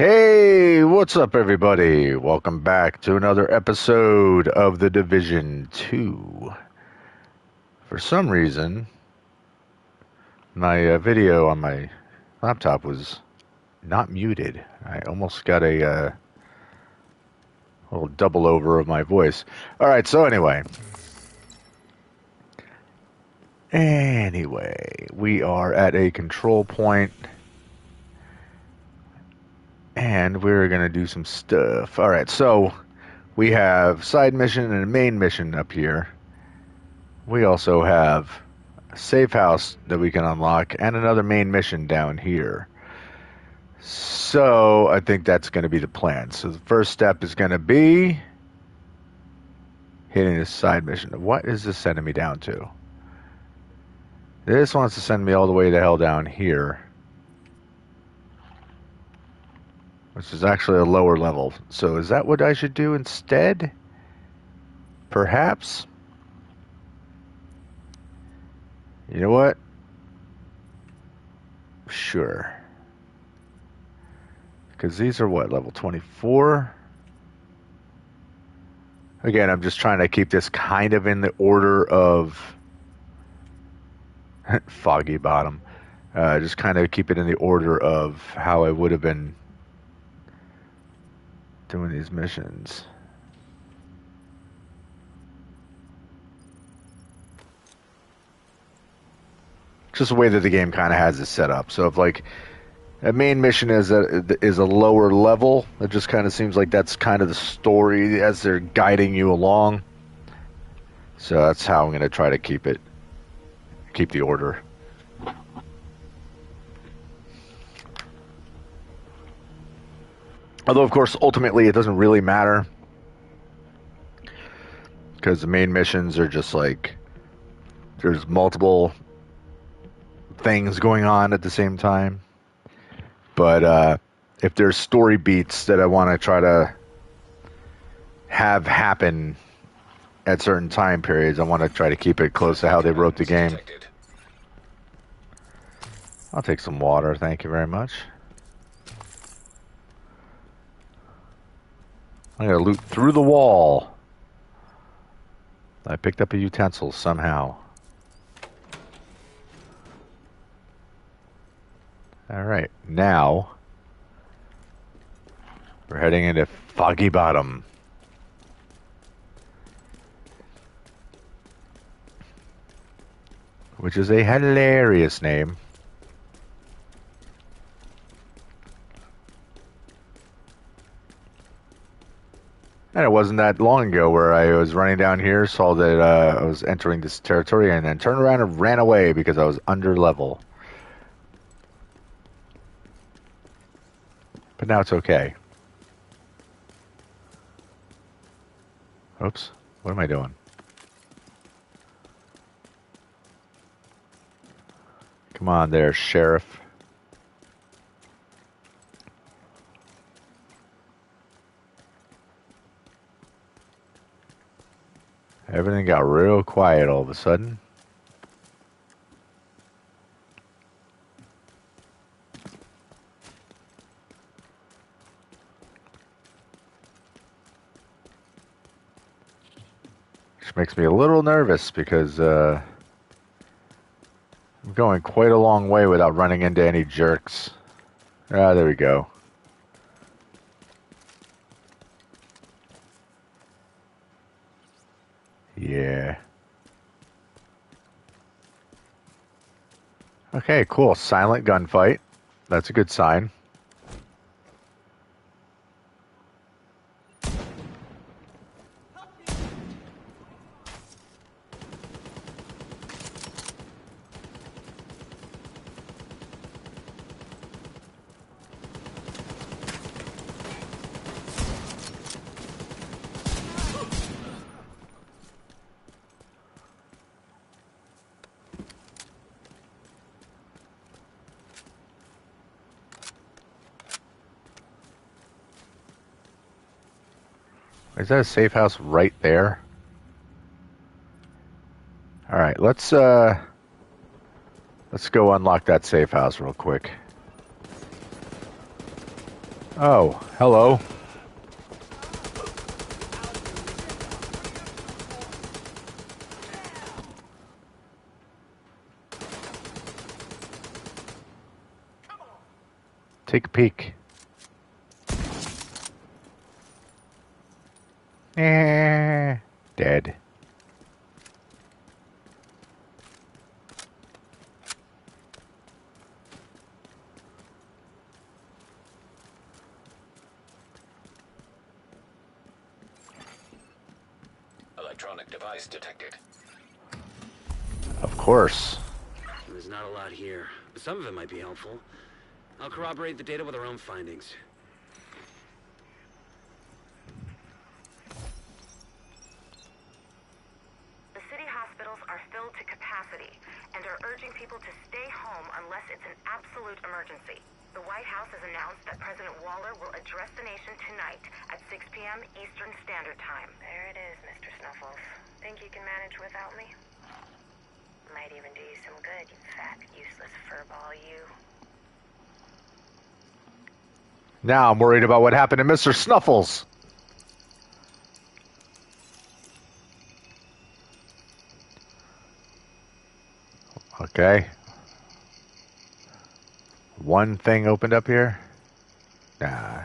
Hey, what's up, everybody? Welcome back to another episode of The Division 2. For some reason, my video on my laptop was not muted. I almost got a little double over of my voice. Alright, so anyway, we are at a control point, and we're going to do some stuff. Alright, so we have side mission and a main mission up here. We also have a safe house that we can unlock and another main mission down here. So I think that's going to be the plan. So the first step is going to be hitting this side mission. What is this sending me down to? This wants to send me all the way the hell down here, which is actually a lower level. So is that what I should do instead? Perhaps? You know what? Sure. Because these are what, level 24? Again, I'm just trying to keep this kind of in the order of Foggy Bottom. Just kind of keep it in the order of how I would have been doing these missions. Just the way that the game kind of has it set up. So if like a main mission is a lower level, it just kind of seems like that's kind of the story as they're guiding you along. So that's how I'm going to try to keep the order. Although, of course, ultimately it doesn't really matter, because the main missions are just like there's multiple things going on at the same time. But if there's story beats that I want to try to have happen at certain time periods, I want to try to keep it close to how they wrote the game. I'll take some water, thank you very much. I'm going to loot through the wall. I picked up a utensil somehow. Alright, now we're heading into Foggy Bottom. Which is a hilarious name. And it wasn't that long ago where I was running down here, saw that I was entering this territory, and then turned around and ran away because I was under level. But now it's okay. Oops. What am I doing? Come on there, Sheriff. Everything got real quiet all of a sudden. Which makes me a little nervous because I'm going quite a long way without running into any jerks. Ah, there we go. Yeah. Okay, cool. Silent gunfight. That's a good sign. Is that a safe house right there? Alright, let's go unlock that safe house real quick. Oh, hello. Take a peek. Dead. Electronic device detected. Of course. There's not a lot here, but some of it might be helpful. I'll corroborate the data with our own findings. The city hospitals are filled to capacity and are urging people to stay home unless it's an absolute emergency. The White House has announced that President Waller will address the nation tonight at 6 p.m. Eastern Standard Time. There it is, Mr. Snuffles. Think you can manage without me? Might even do you some good, you fat, useless furball, you. Now I'm worried about what happened to Mr. Snuffles. Okay. One thing opened up here? Nah.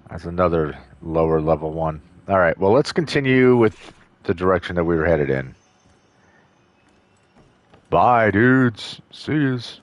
That's another lower level one. All right, well, let's continue with the direction that we were headed in. Bye, dudes. See yous.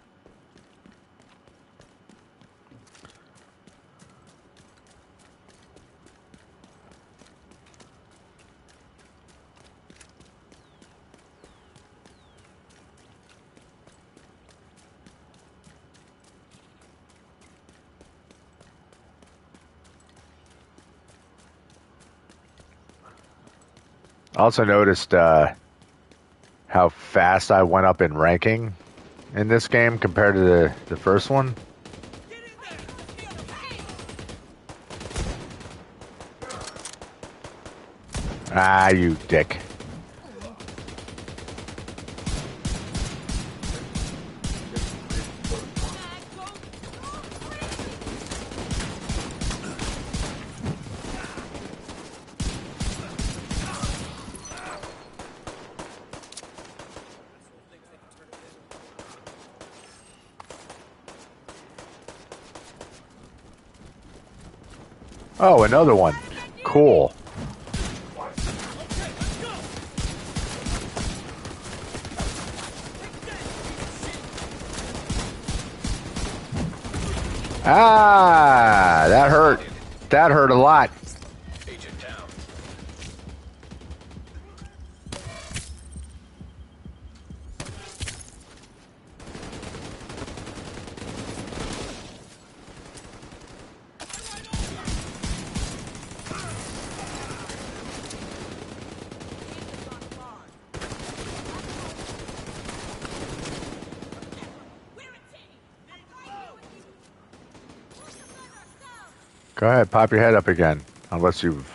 I also noticed how fast I went up in ranking in this game compared to the first one. Ah, you dick. Oh, another one. Cool. Ah, that hurt. That hurt a lot. Agent down. Go ahead, pop your head up again. Unless you've...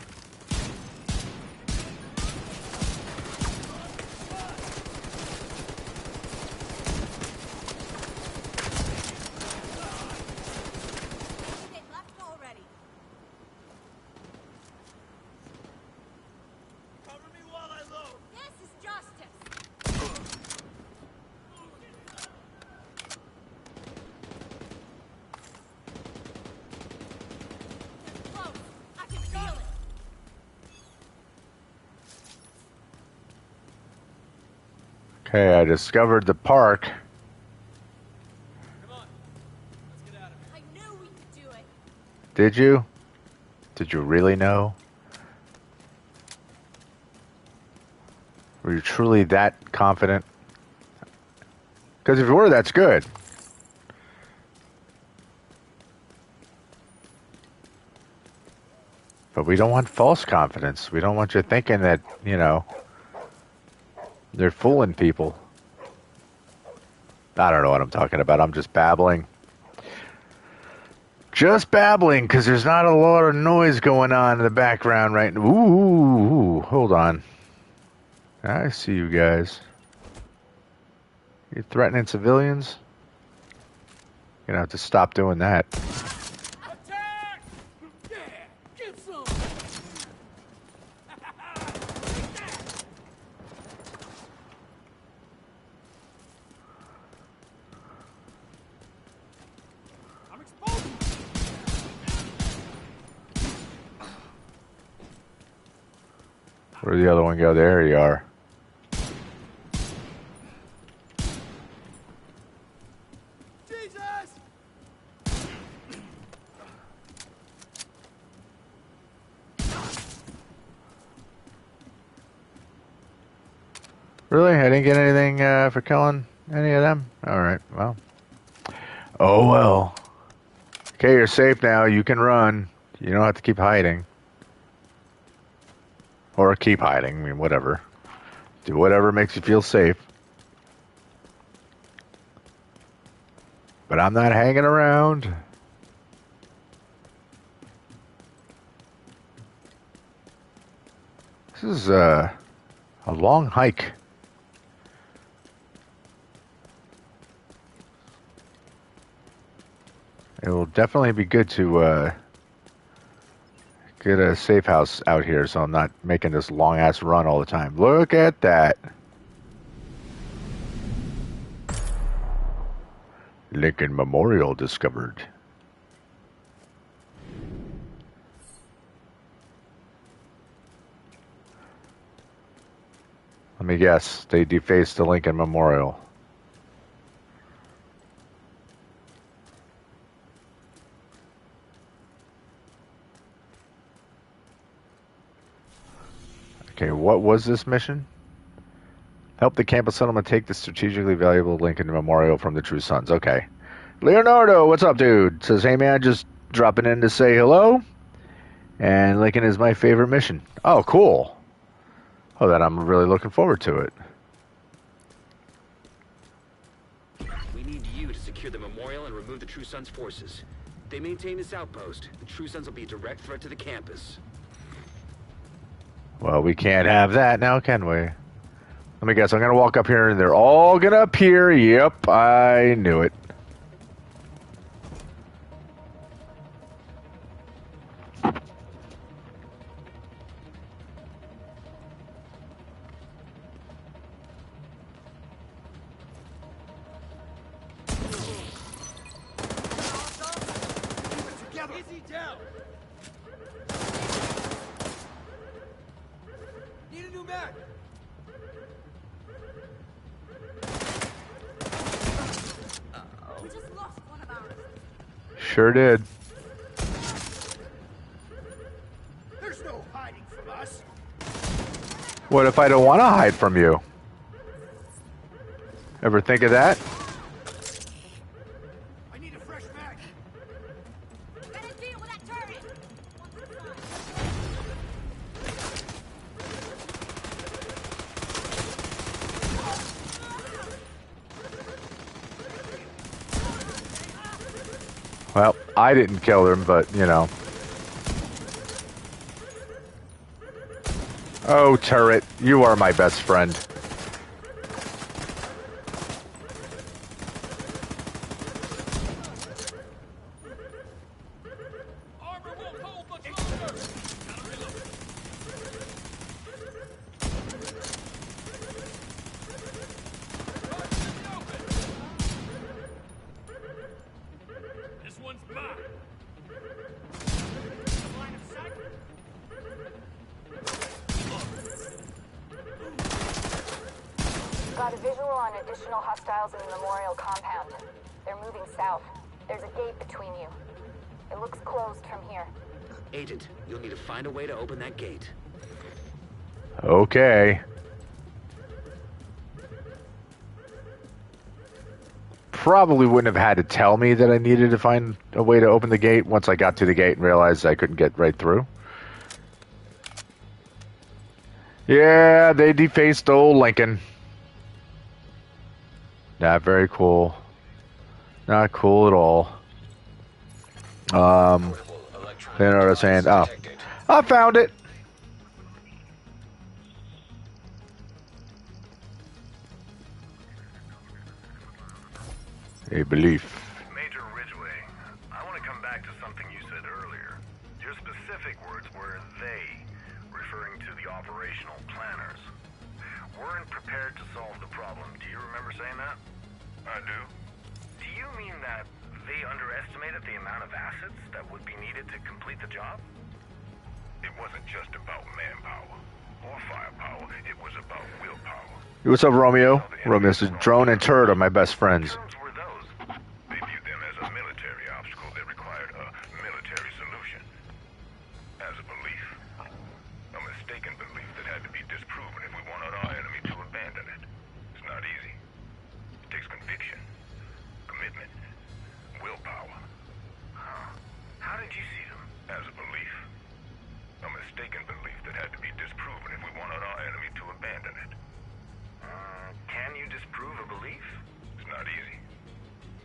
Okay, I discovered the park. Come on. Let's get out of here. I knew we could do it. Did you? Did you really know? Were you truly that confident? Because if you were, that's good. But we don't want false confidence. We don't want you thinking that, you know, they're fooling people. I don't know what I'm talking about. I'm just babbling. Just babbling, because there's not a lot of noise going on in the background right now. Ooh, hold on. I see you guys. You're threatening civilians? You're gonna have to stop doing that. Attack! Yeah, get some! I'm exposing you! Where'd the other one go? There you are. Jesus! Really? I didn't get anything for killing any of them? Alright, well. Oh well. Okay, you're safe now. You can run. You don't have to keep hiding. Or keep hiding. I mean, whatever. Do whatever makes you feel safe. But I'm not hanging around. This is a long hike. It will definitely be good to get a safe house out here so I'm not making this long ass run all the time. Look at that. Lincoln Memorial discovered. Let me guess, they defaced the Lincoln Memorial. Okay, what was this mission? Help the campus settlement take the strategically valuable Lincoln Memorial from the True Sons. Okay. Leonardo, what's up, dude? Says, hey, man, just dropping in to say hello. And Lincoln is my favorite mission. Oh, cool. Oh, then I'm really looking forward to it. We need you to secure the memorial and remove the True Sons forces. If they maintain this outpost, the True Sons will be a direct threat to the campus. Well, we can't have that now, can we? Let me guess, I'm going to walk up here and they're all going to appear. Yep, I knew it. Easy down! Need a new mag! We just lost one of ours. Sure did. There's no hiding from us. What if I don't want to hide from you? Ever think of that? I need a fresh mag. Gotta deal with that turret! Well, I didn't kill him, but, you know. Oh, turret, you are my best friend. Armor won't hold much longer. Gotta reload. This one's mine. Line of sight. Got a visual on additional hostiles in the memorial compound. They're moving south. There's a gate between you. It looks closed from here. Agent, you'll need to find a way to open that gate. Okay. Probably wouldn't have had to tell me that I needed to find a way to open the gate once I got to the gate and realized I couldn't get right through. Yeah, they defaced old Lincoln. Not very cool. Not cool at all. Portable electronic They are device saying, oh, detected. I found it. A belief. Major Ridgway, I want to come back to something you said earlier. Your specific words were they, referring to the operational planners. Weren't prepared to solve the problem. Do you remember saying that? I do. Do you mean that they underestimated the amount of assets that would be needed to complete the job? It wasn't just about manpower or firepower. It was about willpower. Hey, what's up, Romeo? Romeo says, Drone and Turret are my best friends. Terms were those? They viewed them as a military obstacle that required a military solution. As a belief. A mistaken belief that had to be disproven if we wanted our enemy to abandon it. It's not easy. It takes conviction, commitment, willpower. Huh. How did you see them? As a belief. A mistaken belief that had to be disproven if we wanted our enemy to abandon it. Can you disprove a belief? It's not easy.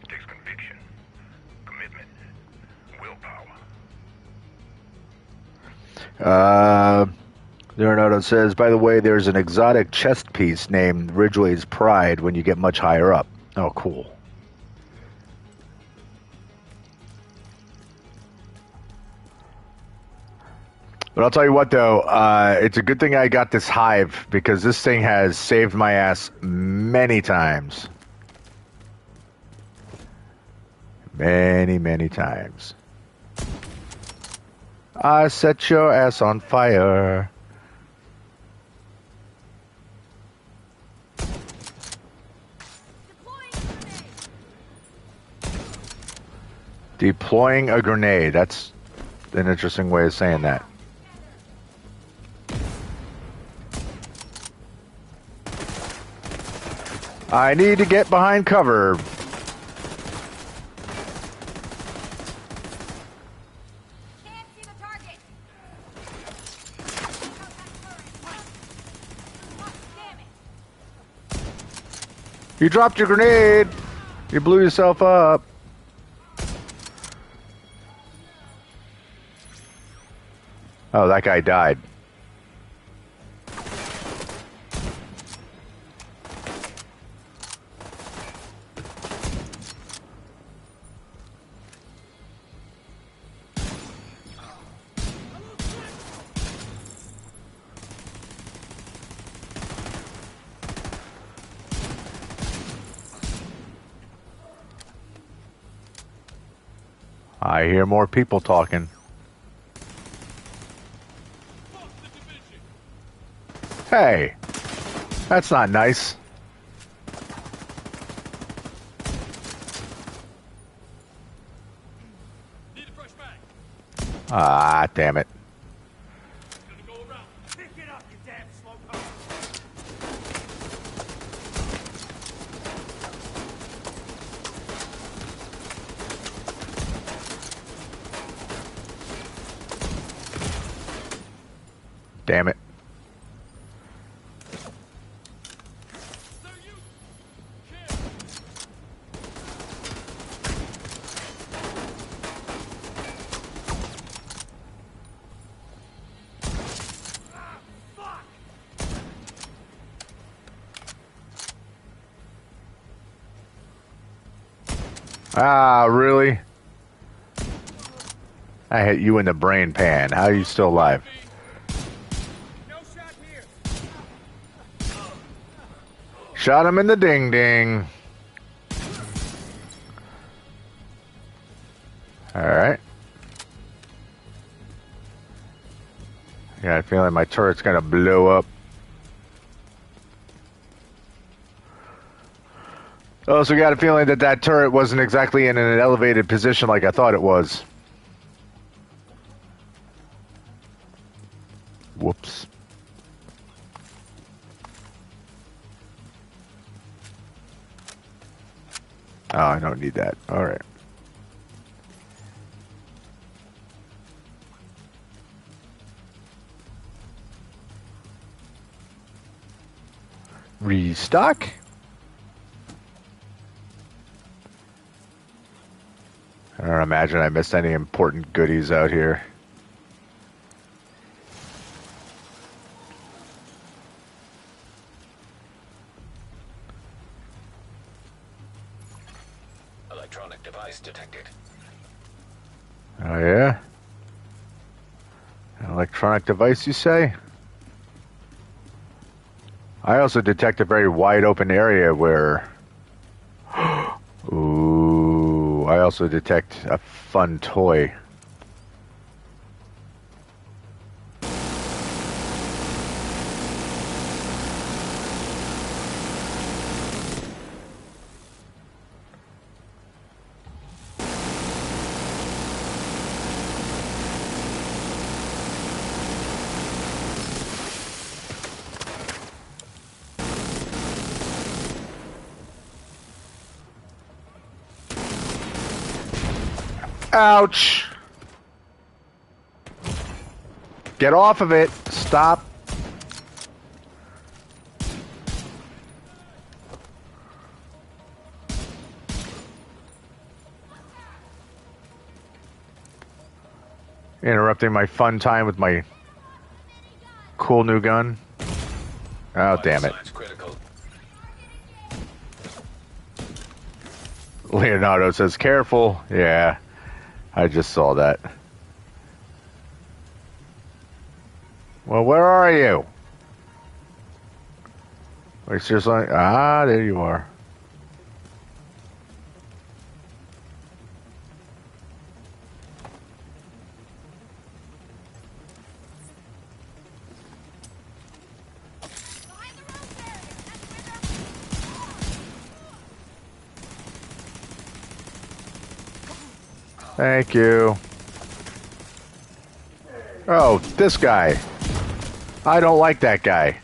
It takes conviction, commitment, willpower. Leonardo says, by the way, there's an exotic chest piece named Ridgway's Pride when you get much higher up. Oh, cool. But I'll tell you what, though, it's a good thing I got this hive because this thing has saved my ass many times. Many, many times. I set your ass on fire. Deploying a grenade. That's an interesting way of saying that. I need to get behind cover. Can't see the target. Damn it. You dropped your grenade. You blew yourself up. Oh, that guy died. I hear more people talking. Hey, that's not nice. Need a fresh mag. Ah, damn it. Gonna go around. Pick it up, you damn slowpoke. Damn it. Sir, you. Kill. Fuck. Ah, really? I hit you in the brain pan. How are you still alive? No shot here. Shot him in the ding ding. Alright. I got a feeling my turret's gonna blow up. Also got a feeling that that turret wasn't exactly in an elevated position like I thought it was. Whoops. Oh, I don't need that. All right. Restock. I don't imagine I missed any important goodies out here. Electronic device detected. Oh, yeah? An electronic device, you say? I also detect a very wide open area where... Ooh, I also detect a fun toy. Ouch! Get off of it! Stop! Interrupting my fun time with my cool new gun. Oh, damn it. Signs critical. Leonardo says, careful. Yeah, I just saw that. Well, where are you? Wait, seriously? Ah, there you are. Thank you. Oh, this guy. I don't like that guy.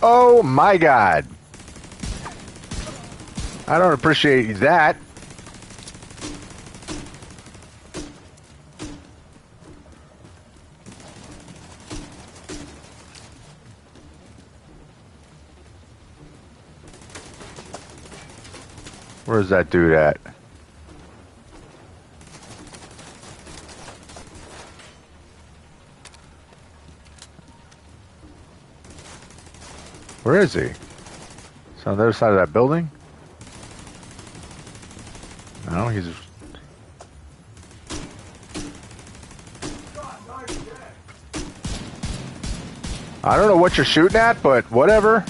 Oh my God. I don't appreciate that. Where's that dude at? Where is he? Is he on the other side of that building? No, he's... I don't know what you're shooting at, but whatever.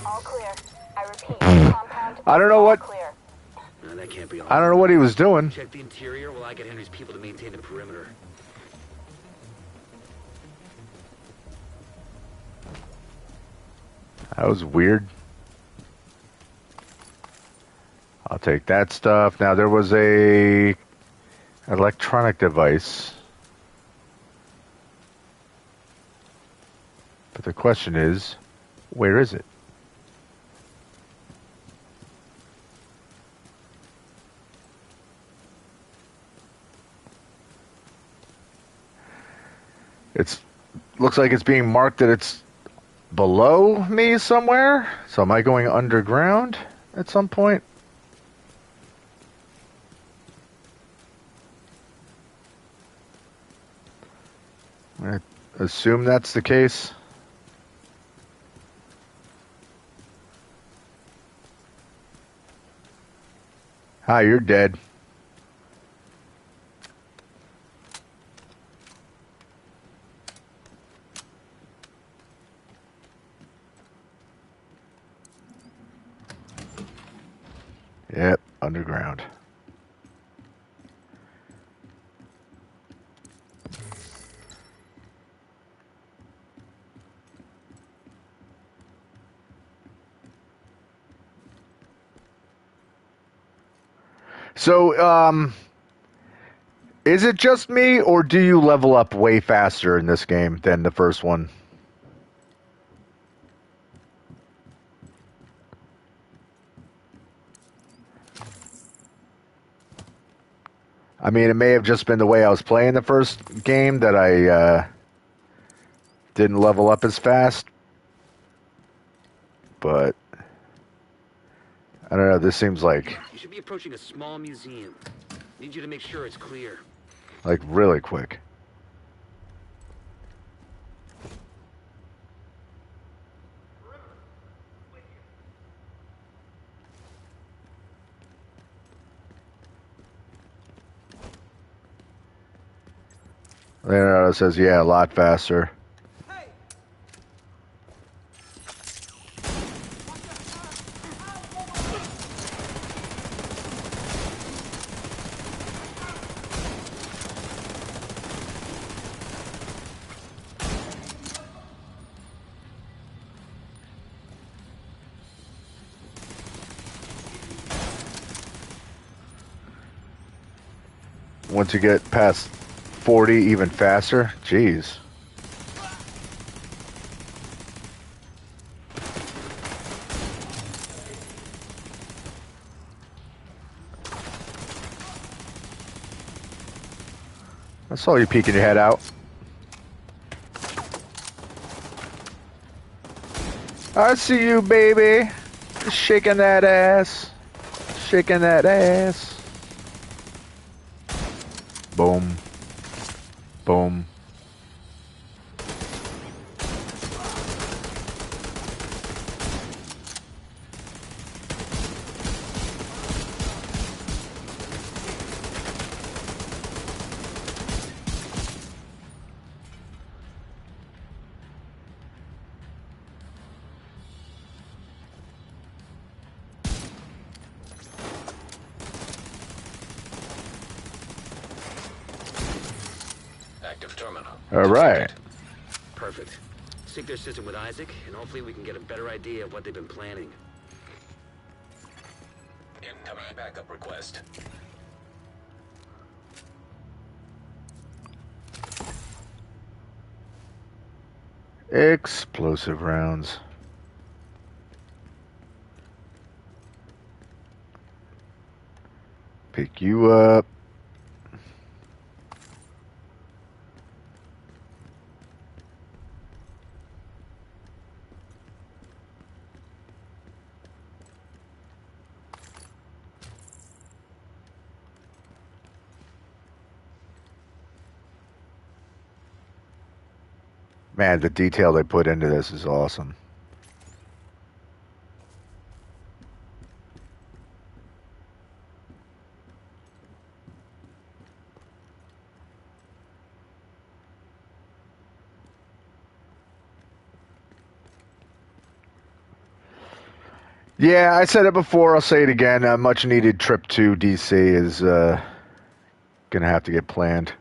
All clear. I repeat, compound. I don't know what... Clear. No, that can't be all. I don't know what he was doing. Check the interior while I get Henry's people to maintain the perimeter. That was weird. I'll take that stuff. Now, there was a electronic device. But the question is, where is it? It's looks like it's being marked that it's below me somewhere. So am I going underground at some point? I assume that's the case. Hi, you're dead. Yep, underground. So, is it just me, or do you level up way faster in this game than the first one? I mean, it may have just been the way I was playing the first game that I Didn't level up as fast, but I don't know. This seems like You should be approaching a small museum. Need you to make sure it's clear. really quick. There it says, yeah, a lot faster. Once you get past 40, even faster. Jeez. I saw you peeking your head out. I see you, baby. Shaking that ass. Shaking that ass. Boom. Boom. Active terminal. All right. Perfect. Sync their system with Isaac, and hopefully we can get a better idea of what they've been planning. Incoming backup request. Explosive rounds. Pick you up. Man, the detail they put into this is awesome. Yeah, I said it before. I'll say it again. A much needed trip to DC is gonna have to get planned.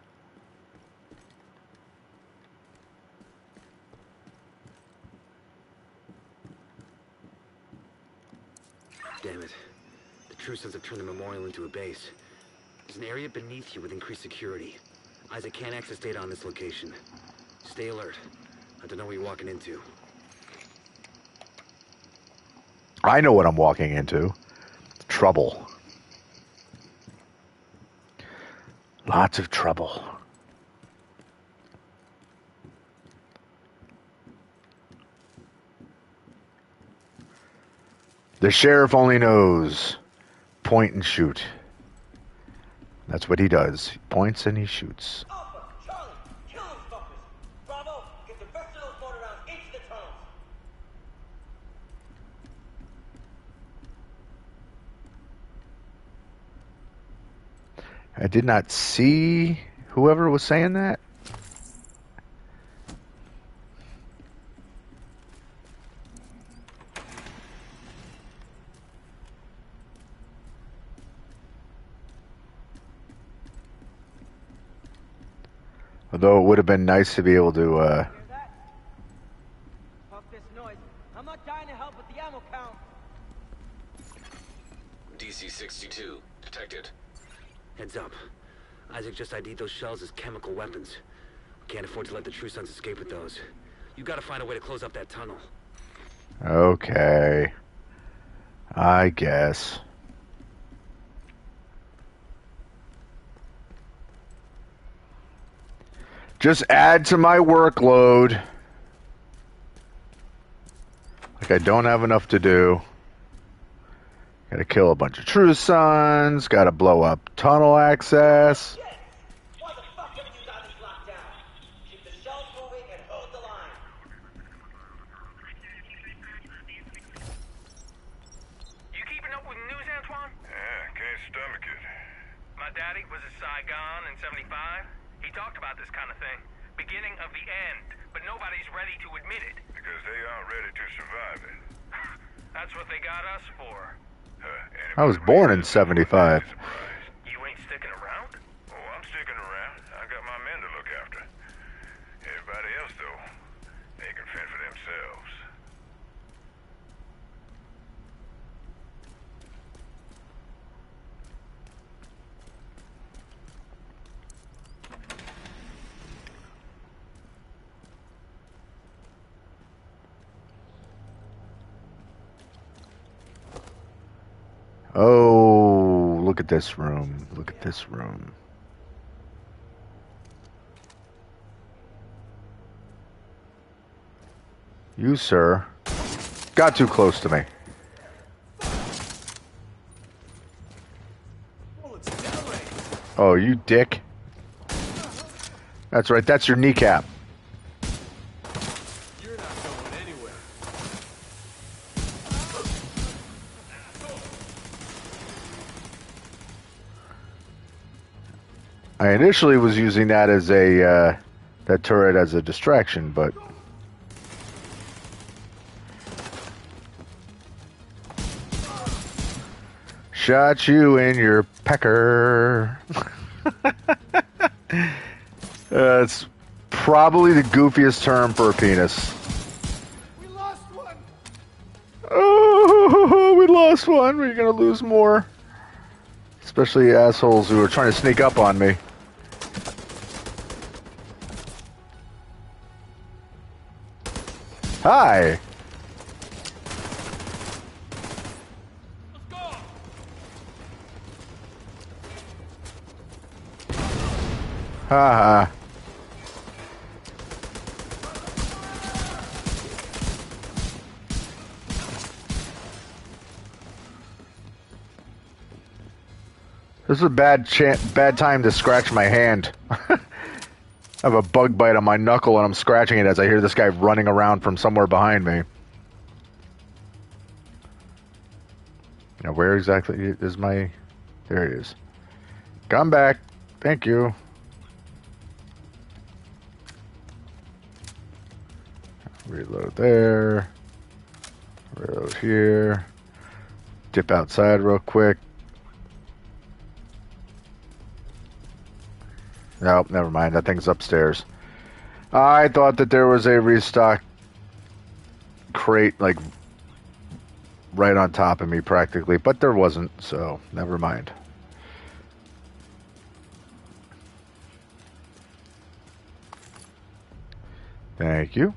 Damn it. The True Sons have turned the memorial into a base. There's an area beneath you with increased security. Isaac can't access data on this location. Stay alert. I don't know what you're walking into. I know what I'm walking into. Trouble. Lots of trouble. The sheriff only knows point and shoot. That's what he does. He points and he shoots. Alpha, Charlie, kill those fuckers. Bravo, get the rest of those mortar rounds into the tunnels. I did not see whoever was saying that. Although it would have been nice to be able to, Hear that? Fuck this noise. I'm not dying to help with the ammo count. DC-62 detected. Heads up. Isaac just ID'd those shells as chemical weapons. We can't afford to let the True Sons escape with those. You gotta find a way to close up that tunnel. okay. I guess. Just add to my workload. like I don't have enough to do. Gotta kill a bunch of True Sons. Gotta blow up tunnel access. Shit! Why the fuck haven't you got this locked down? Keep the shells moving and hold the line. You keeping up with the news, Antoine? Yeah, can't stomach it. My daddy was at Saigon in 75. He talked about this kind of thing. Beginning of the end. But nobody's ready to admit it. Because they aren't ready to survive it. That's what they got us for. I was born in 75. You ain't sticking around? Oh, I'm sticking around. I got my men to look after. Everybody else, though, they can fend for themselves. Oh, look at this room. Look at this room. You, sir, got too close to me. Oh, you dick. That's right, that's your kneecap. You're not going anywhere. I initially was using that as a, that turret as a distraction, but... Shot you in your pecker. It's probably the goofiest term for a penis. We lost one. Oh, we lost one. We're gonna lose more. Especially assholes who are trying to sneak up on me. Hi. Let's go. Haha. This is a bad time to scratch my hand. I have a bug bite on my knuckle and I'm scratching it as I hear this guy running around from somewhere behind me. Now, where exactly is my... There it is. Come back. Thank you. Reload there. Reload here. Dip outside real quick. Nope, never mind. That thing's upstairs. I thought that there was a restock crate, like, right on top of me practically, but there wasn't, so never mind. Thank you.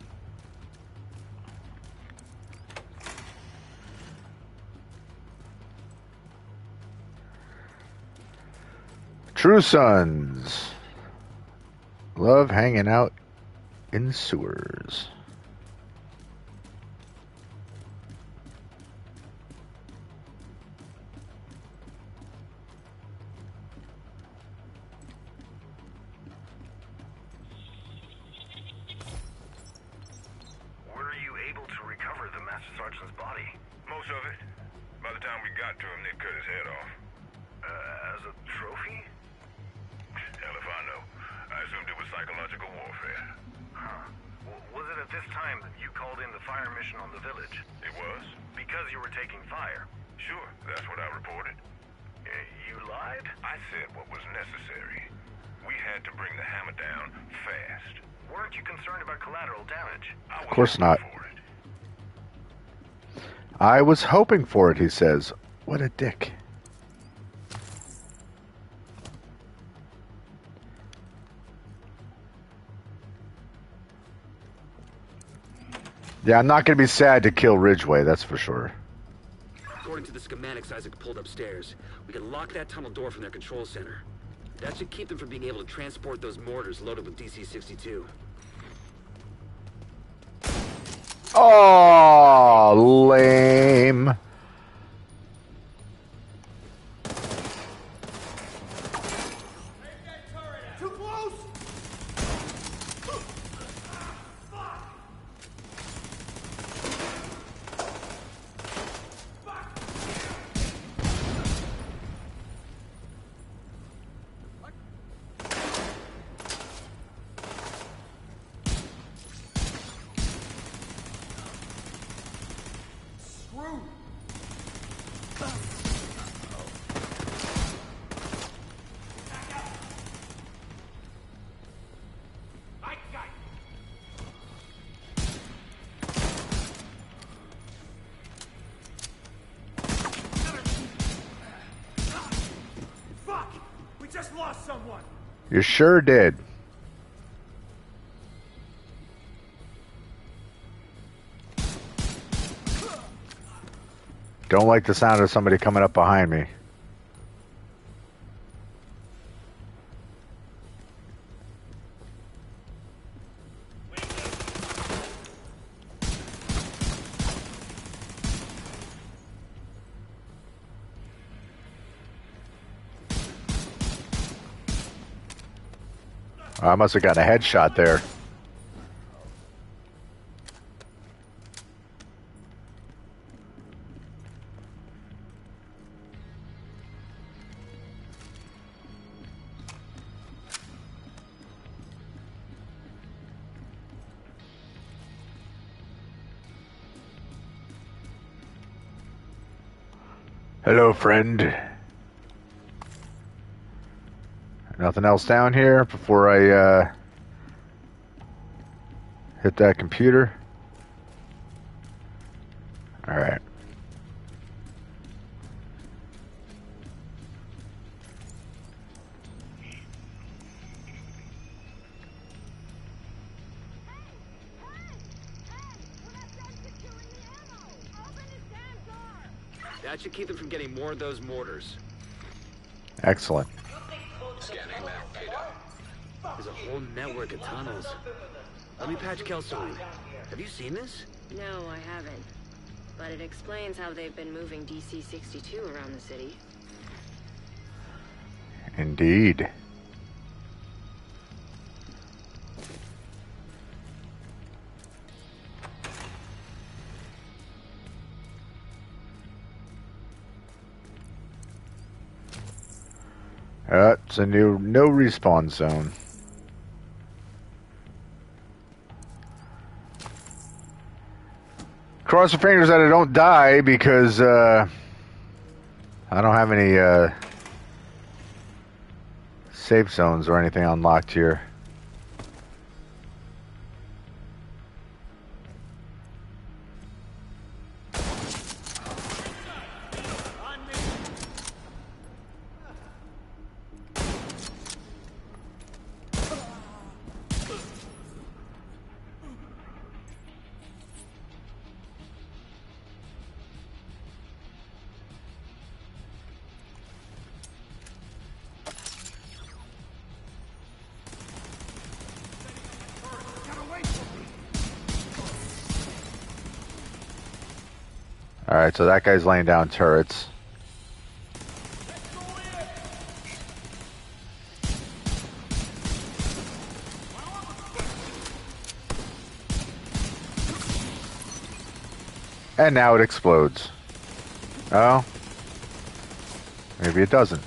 True Sons. Love hanging out in sewers. Were you able to recover the Master Sergeant's body? Most of it. By the time we got to him, they'd cut his head off. As a trophy? Hell if I know. I assumed it was psychological warfare. Huh. Was it at this time that you called in the fire mission on the village? It was. Because you were taking fire? Sure, that's what I reported. You lied? I said what was necessary. We had to bring the hammer down fast. Weren't you concerned about collateral damage? Of course not. I was hoping for it, he says. What a dick. Yeah, I'm not going to be sad to kill Ridgeway, that's for sure. According to the schematics Isaac pulled upstairs, we can lock that tunnel door from their control center. That should keep them from being able to transport those mortars loaded with DC-62. Oh, Oh, lame. Too close! Screwed! I got Fuck! We just lost someone! You sure did. Don't like the sound of somebody coming up behind me. I must have got a headshot there. Hello, friend. Nothing else down here before I hit that computer? Alright. That should keep them from getting more of those mortars. Excellent. Scanning map data. There's a whole network of tunnels. Let me patch Kelso in. Have you seen this? No, I haven't. But it explains how they've been moving DC-62 around the city. Indeed. It's a new no respawn zone. Cross your fingers that I don't die because I don't have any safe zones or anything unlocked here. Alright, so that guy's laying down turrets. And now it explodes. Oh. Maybe it doesn't.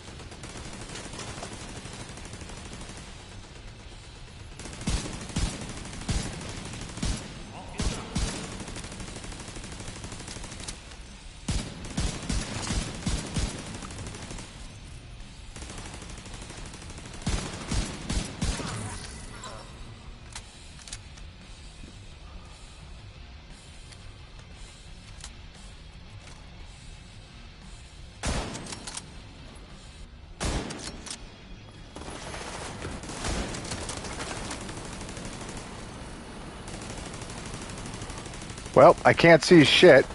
Well, I can't see shit.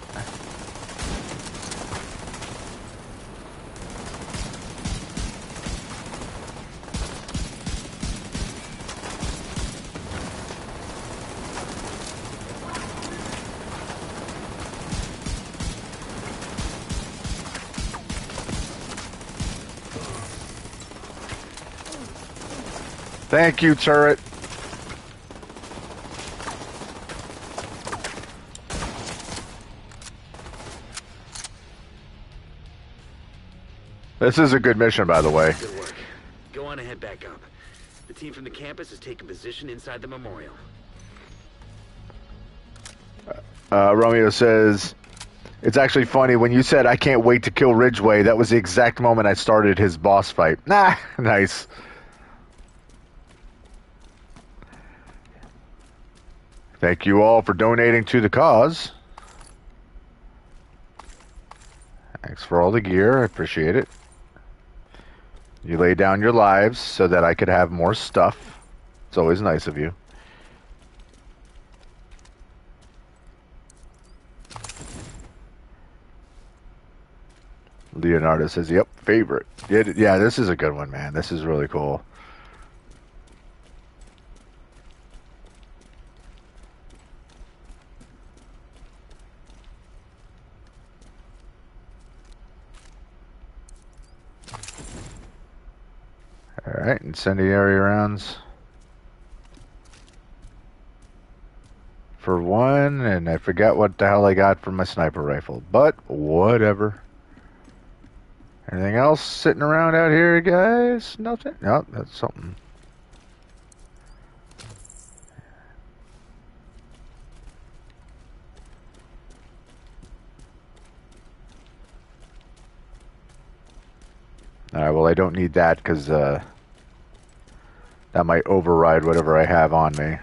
Thank you, turret. This is a good mission, by the way. Good work. Go on and head back up. The team from the campus has taken position inside the memorial. Romeo says, it's actually funny, when you said I can't wait to kill Ridgway, that was the exact moment I started his boss fight. Nah, nice. Thank you all for donating to the cause. Thanks for all the gear, I appreciate it. You lay down your lives so that I could have more stuff. It's always nice of you. Leonardo says, yep, favorite. Yeah, this is a good one, man. This is really cool. Alright, incendiary rounds. For one, and I forgot what the hell I got for my sniper rifle. But, whatever. Anything else sitting around out here, guys? Nothing? No, that's something. Alright, well, I don't need that because that might override whatever I have on me.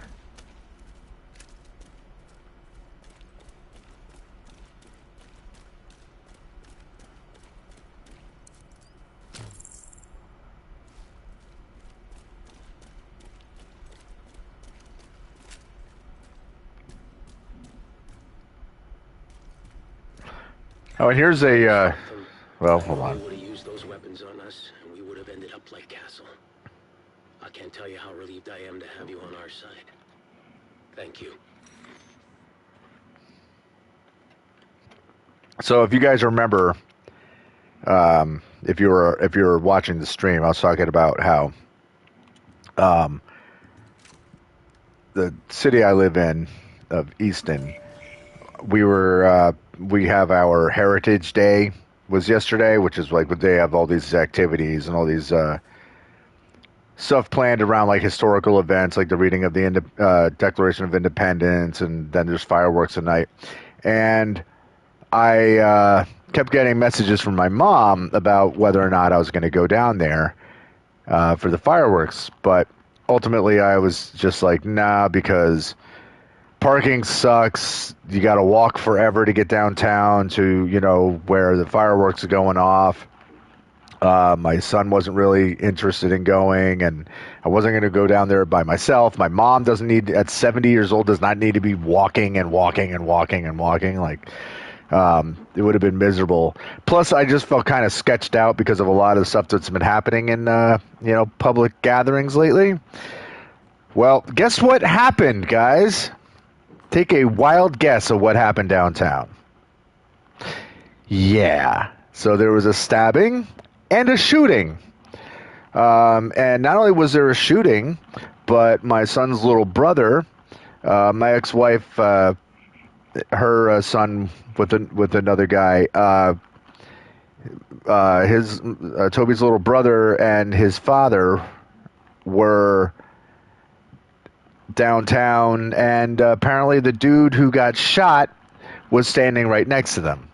Oh, and here's a, well, hold on. Would have used those weapons on us, and we would have ended up like Castle. I can't tell you how relieved I am to have you on our side. Thank you. So if you guys remember, if you were watching the stream, I was talking about how the city I live in of Easton, we have our Heritage Day was yesterday, which is like they have all these activities and all these stuff planned around like historical events, like the reading of the Declaration of Independence, and then there's fireworks at night. And I kept getting messages from my mom about whether or not I was going to go down there for the fireworks, but ultimately I was just like, nah, because parking sucks. You got to walk forever to get downtown to, where the fireworks are going off. My son wasn't really interested in going, and I wasn't going to go down there by myself. My mom at 70 years old, does not need to be walking and walking and walking and walking. Like, it would have been miserable. Plus, I just felt kind of sketched out because of a lot of stuff that's been happening in, public gatherings lately. Well, guess what happened, guys? Take a wild guess of what happened downtown. Yeah. So there was a stabbing and a shooting. And not only was there a shooting, but my son's little brother, my ex-wife, her son with another guy, Toby's little brother and his father were downtown, and apparently the dude who got shot was standing right next to them.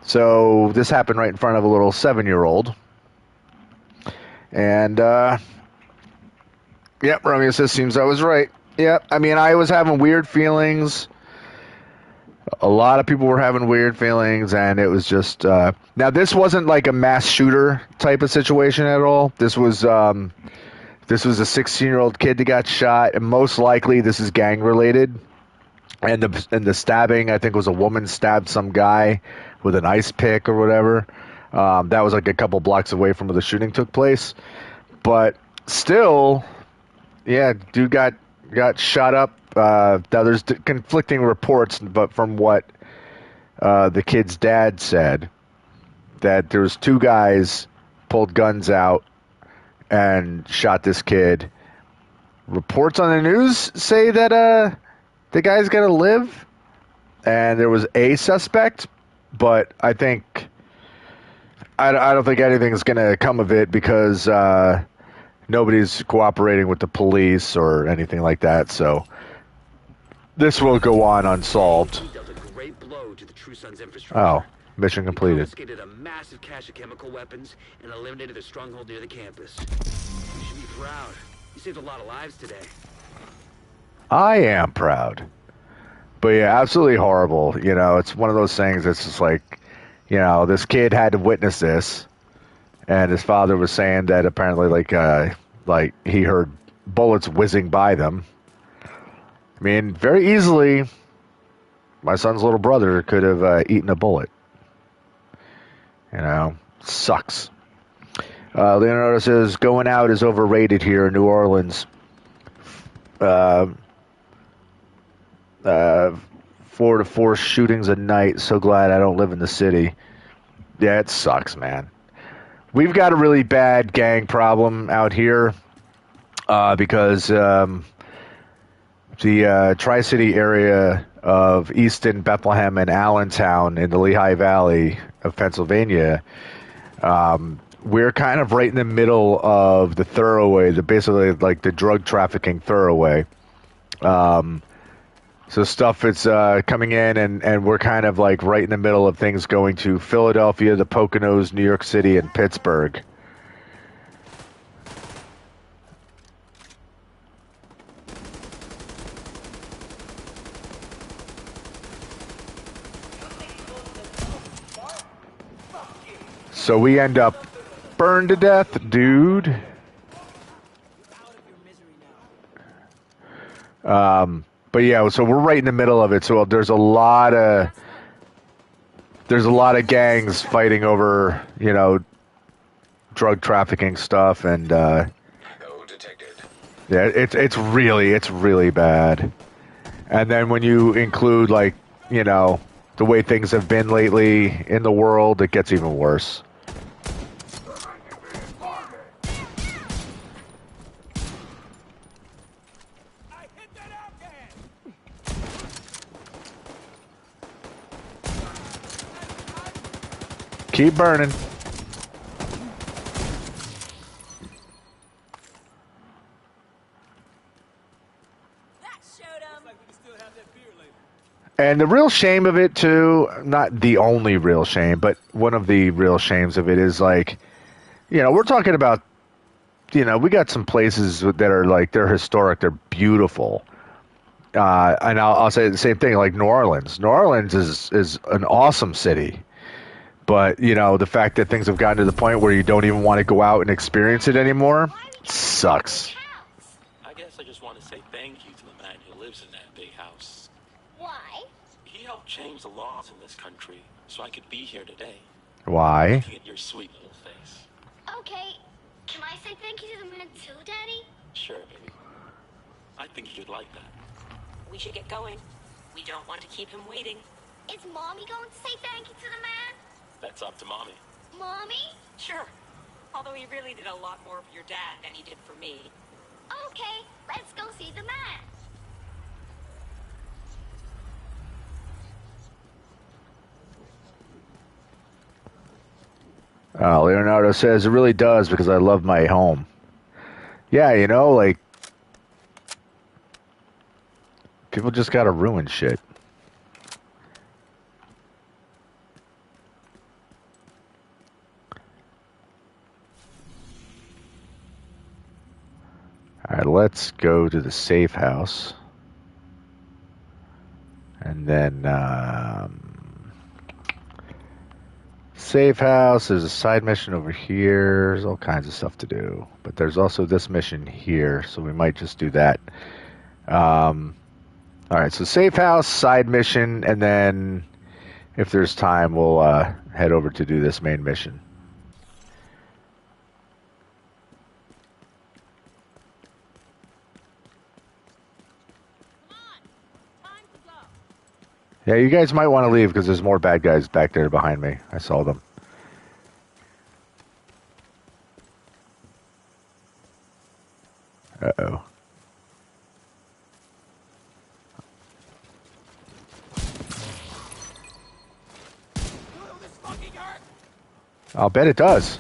So this happened right in front of a little 7-year-old. And yep, Romeo says, seems I was right. Yeah, I mean, I was having weird feelings. A lot of people were having weird feelings, and it was just now this wasn't like a mass shooter type of situation at all. This was a 16-year-old kid that got shot, and most likely this is gang related. And the stabbing, I think, was a woman stabbed some guy with an ice pick or whatever. That was like a couple blocks away from where the shooting took place. But still, yeah, dude got shot up. Now there's conflicting reports, but from what the kid's dad said, that there was two guys pulled guns out and shot this kid. Reports on the news say that the guy's gonna live, and there was a suspect, but I don't think anything's gonna come of it because nobody's cooperating with the police or anything like that. So this will go on unsolved. He dealt a great blow to the True Sons infrastructure. Oh, mission He completed. confiscated a massive cache of chemical weapons and eliminated a stronghold near the campus. You should be proud. You saved a lot of lives today. I am proud. But yeah, absolutely horrible. You know, it's one of those things that's just like, you know, this kid had to witness this, and his father was saying that apparently, like he heard bullets whizzing by them. I mean, very easily, my son's little brother could have eaten a bullet. You know, sucks. Leonardo says, going out is overrated here in New Orleans. 4 to 4 shootings a night. So glad I don't live in the city. Yeah, it sucks, man. We've got a really bad gang problem out here because the Tri-City area of Easton, Bethlehem, and Allentown in the Lehigh Valley of Pennsylvania, we're kind of right in the middle of the thoroughway, basically like the drug trafficking thoroughway. So stuff is coming in, and we're kind of like right in the middle of things going to Philadelphia, the Poconos, New York City, and Pittsburgh. So we end up burned to death, dude. But yeah, so we're right in the middle of it. So there's a lot of gangs fighting over, you know, drug trafficking stuff, and yeah, it's really bad. And then when you include, like, you know, the way things have been lately in the world, it gets even worse. Keep burning. And the real shame of it, too, not the only real shame, but one of the real shames of it is, like, you know, we're talking about, you know, we got some places that are, like, they're historic, they're beautiful. And I'll say the same thing, like New Orleans. New Orleans is an awesome city. But, you know, the fact that things have gotten to the point where you don't even want to go out and experience it anymore sucks. I guess I just want to say thank you to the man who lives in that big house. Why? He helped change the laws in this country so I could be here today. Why? Looking at your sweet little face. Okay. Can I say thank you to the man too, Daddy? Sure, baby. I think you'd like that. We should get going. We don't want to keep him waiting. Is Mommy going to say thank you to the man? That's up to Mommy. Mommy? Sure. Although he really did a lot more for your dad than he did for me. Okay, let's go see the man. Leonardo says, it really does because I love my home. Yeah, you know, like, people just gotta ruin shit. Alright, let's go to the safe house. And then, safe house, there's a side mission over here. There's all kinds of stuff to do. But there's also this mission here, so we might just do that. Alright, so safe house, side mission, and then if there's time, we'll head over to do this main mission. Yeah, you guys might want to leave because there's more bad guys back there behind me. I saw them. Uh-oh. I'll bet it does.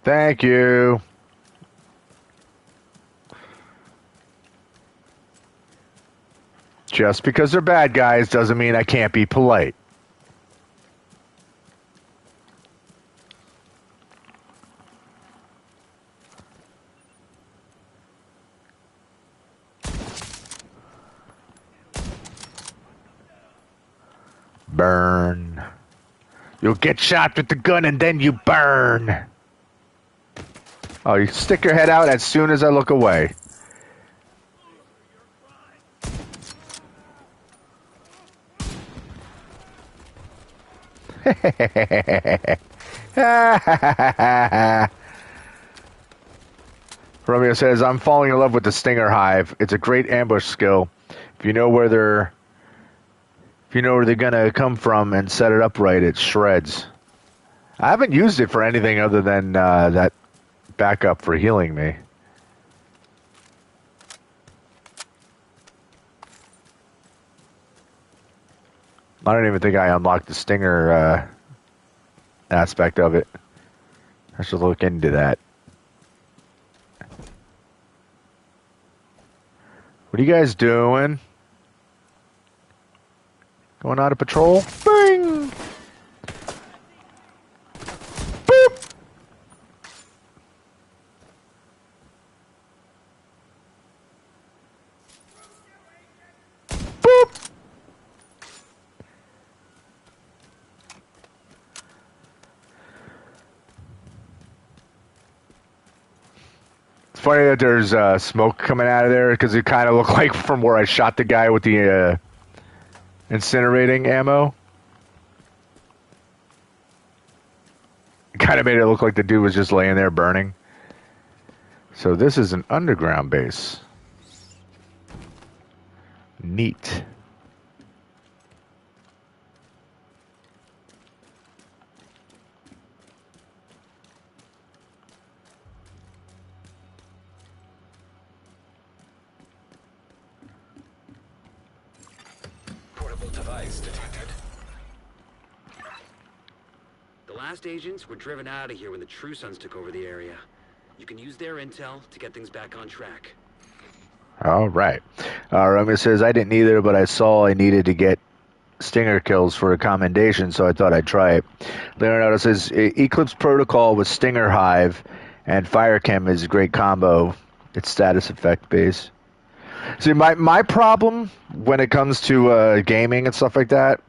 Thank you. Just because they're bad guys doesn't mean I can't be polite. Burn. You'll get shot with the gun and then you burn. Oh, you stick your head out as soon as I look away. Romeo says, I'm falling in love with the Stinger Hive. It's a great ambush skill. If you know where they're gonna come from and set it up right, it shreds. I haven't used it for anything other than that backup for healing me. I don't even think I unlocked the Stinger aspect of it. I should look into that. What are you guys doing? Going out of patrol? Bing! Boop! Boop! It's funny that there's smoke coming out of there because it kind of looked like from where I shot the guy with the incinerating ammo. It kind of made it look like the dude was just laying there burning. So this is an underground base. Neat. Portable device detected. The last agents were driven out of here when the True Sons took over the area. You can use their intel to get things back on track. All right. Romeo says, I didn't either, but I saw I needed to get Stinger kills for a commendation, so I thought I'd try it. Leonardo says, Eclipse Protocol with Stinger Hive and Fire Chem is a great combo. It's status effect based. See, my problem when it comes to gaming and stuff like that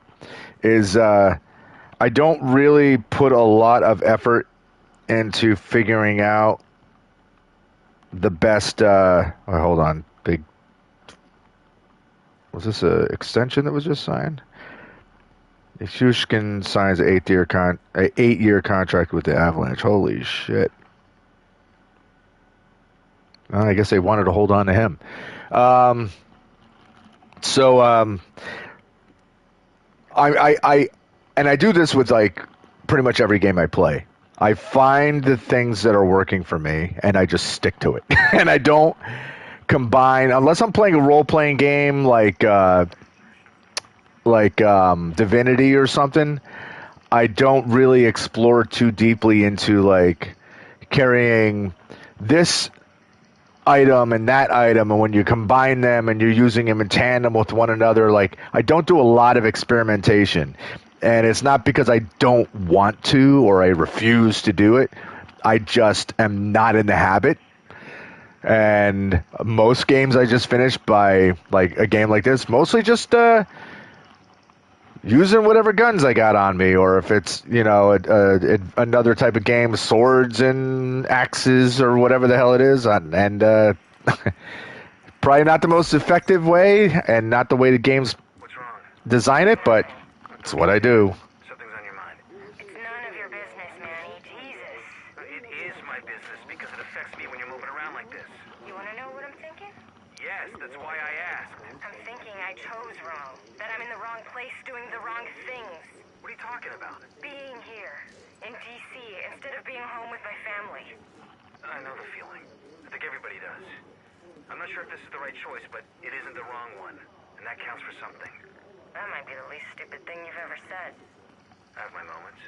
is I don't really put a lot of effort into figuring out the best. Hold on, big. Was this a extension that was just signed? Shushkin signs an 8-year contract with the Avalanche. Holy shit! Well, I guess they wanted to hold on to him. I do this with like pretty much every game I play. I find the things that are working for me and I just stick to it. And I don't combine unless I'm playing a role-playing game like Divinity or something. I don't really explore too deeply into like carrying this item and that item, and when you combine them and you're using them in tandem with one another, like I don't do a lot of experimentation. And it's not because I don't want to or I refuse to do it. I just am not in the habit. And most games I just finish by like a game like this, mostly just using whatever guns I got on me, or if it's, you know, another type of game, swords and axes or whatever the hell it is. And probably not the most effective way and not the way the games design it, but it's what I do. Something's on your mind. It's none of your business, Manny. Jesus. It is my business because it affects me when you're moving around like this. You want to know what I'm thinking? Yes, that's why I asked. I'm thinking I I chose wrong. That I'm in the wrong place doing the wrong things. What are you talking about? Being here, in D.C., instead of being home with my family. I know the feeling. I think everybody does. I'm not sure if this is the right choice, but it isn't the wrong one. And that counts for something. That might be the least stupid thing you've ever said. I have my moments.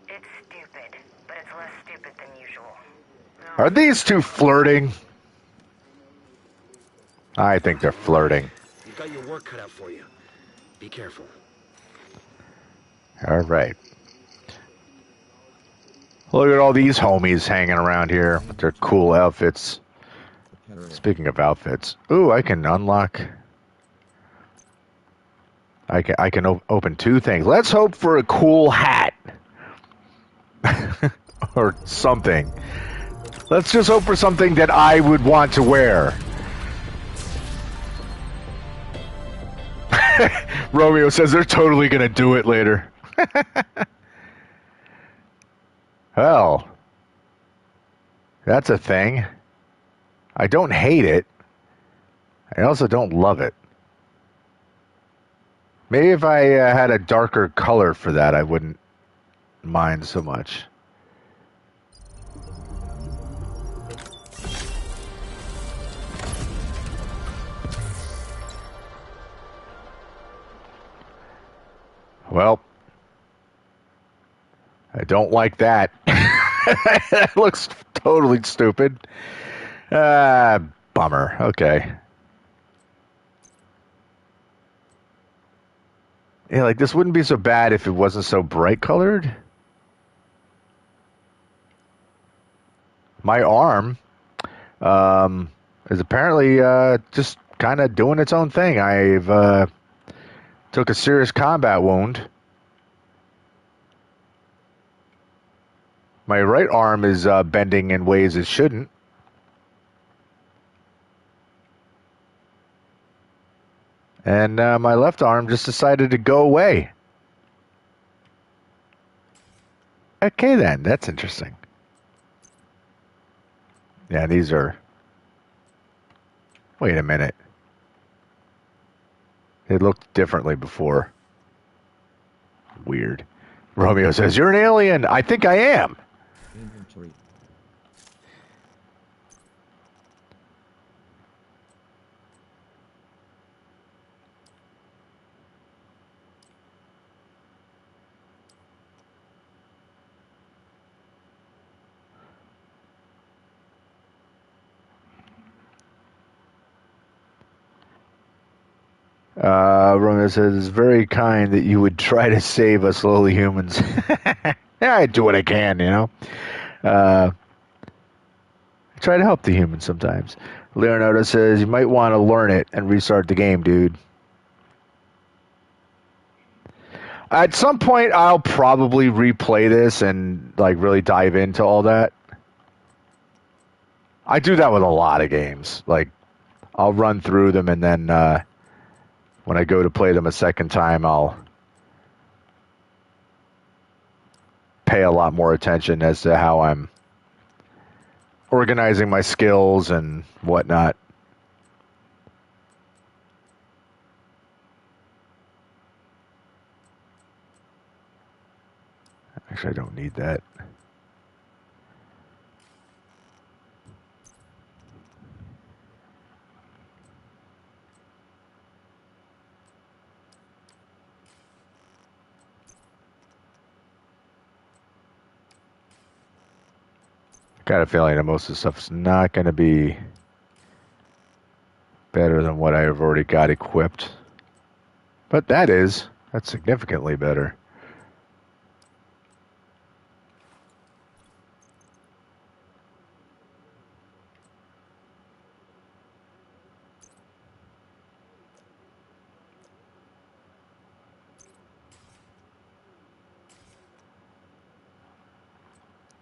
It's stupid, but it's less stupid than usual. Are these two flirting? I think they're flirting. You've got your work cut out for you. Be careful. All right. Look at all these homies hanging around here with their cool outfits. Speaking of outfits, ooh, I can unlock. I can open two things. Let's hope for a cool hat or something. Let's just hope for something that I would want to wear. Romeo says they're totally gonna do it later. Well, that's a thing. I don't hate it. I also don't love it. Maybe if I had a darker color for that, I wouldn't mind so much. Well, I don't like that. That looks totally stupid. Bummer. Okay. Yeah, like this wouldn't be so bad if it wasn't so bright colored. My arm is apparently just kind of doing its own thing. I've took a serious combat wound. My right arm is bending in ways it shouldn't. And my left arm just decided to go away. Okay then, that's interesting. Yeah, these are... Wait a minute. It looked differently before. Weird. Romeo says, "You're an alien." I think I am. Inventory. Romeo says, "It's very kind that you would try to save us lowly humans." Yeah, I do what I can, you know. I try to help the humans sometimes. Leonardo says, "You might want to learn it and restart the game, dude." At some point, I'll probably replay this and like really dive into all that. I do that with a lot of games. Like, I'll run through them and then when I go to play them a second time, I'll pay a lot more attention as to how I'm organizing my skills and whatnot. Actually, I don't need that. Got a feeling that most of the stuff's not going to be better than what I've already got equipped. But that's significantly better.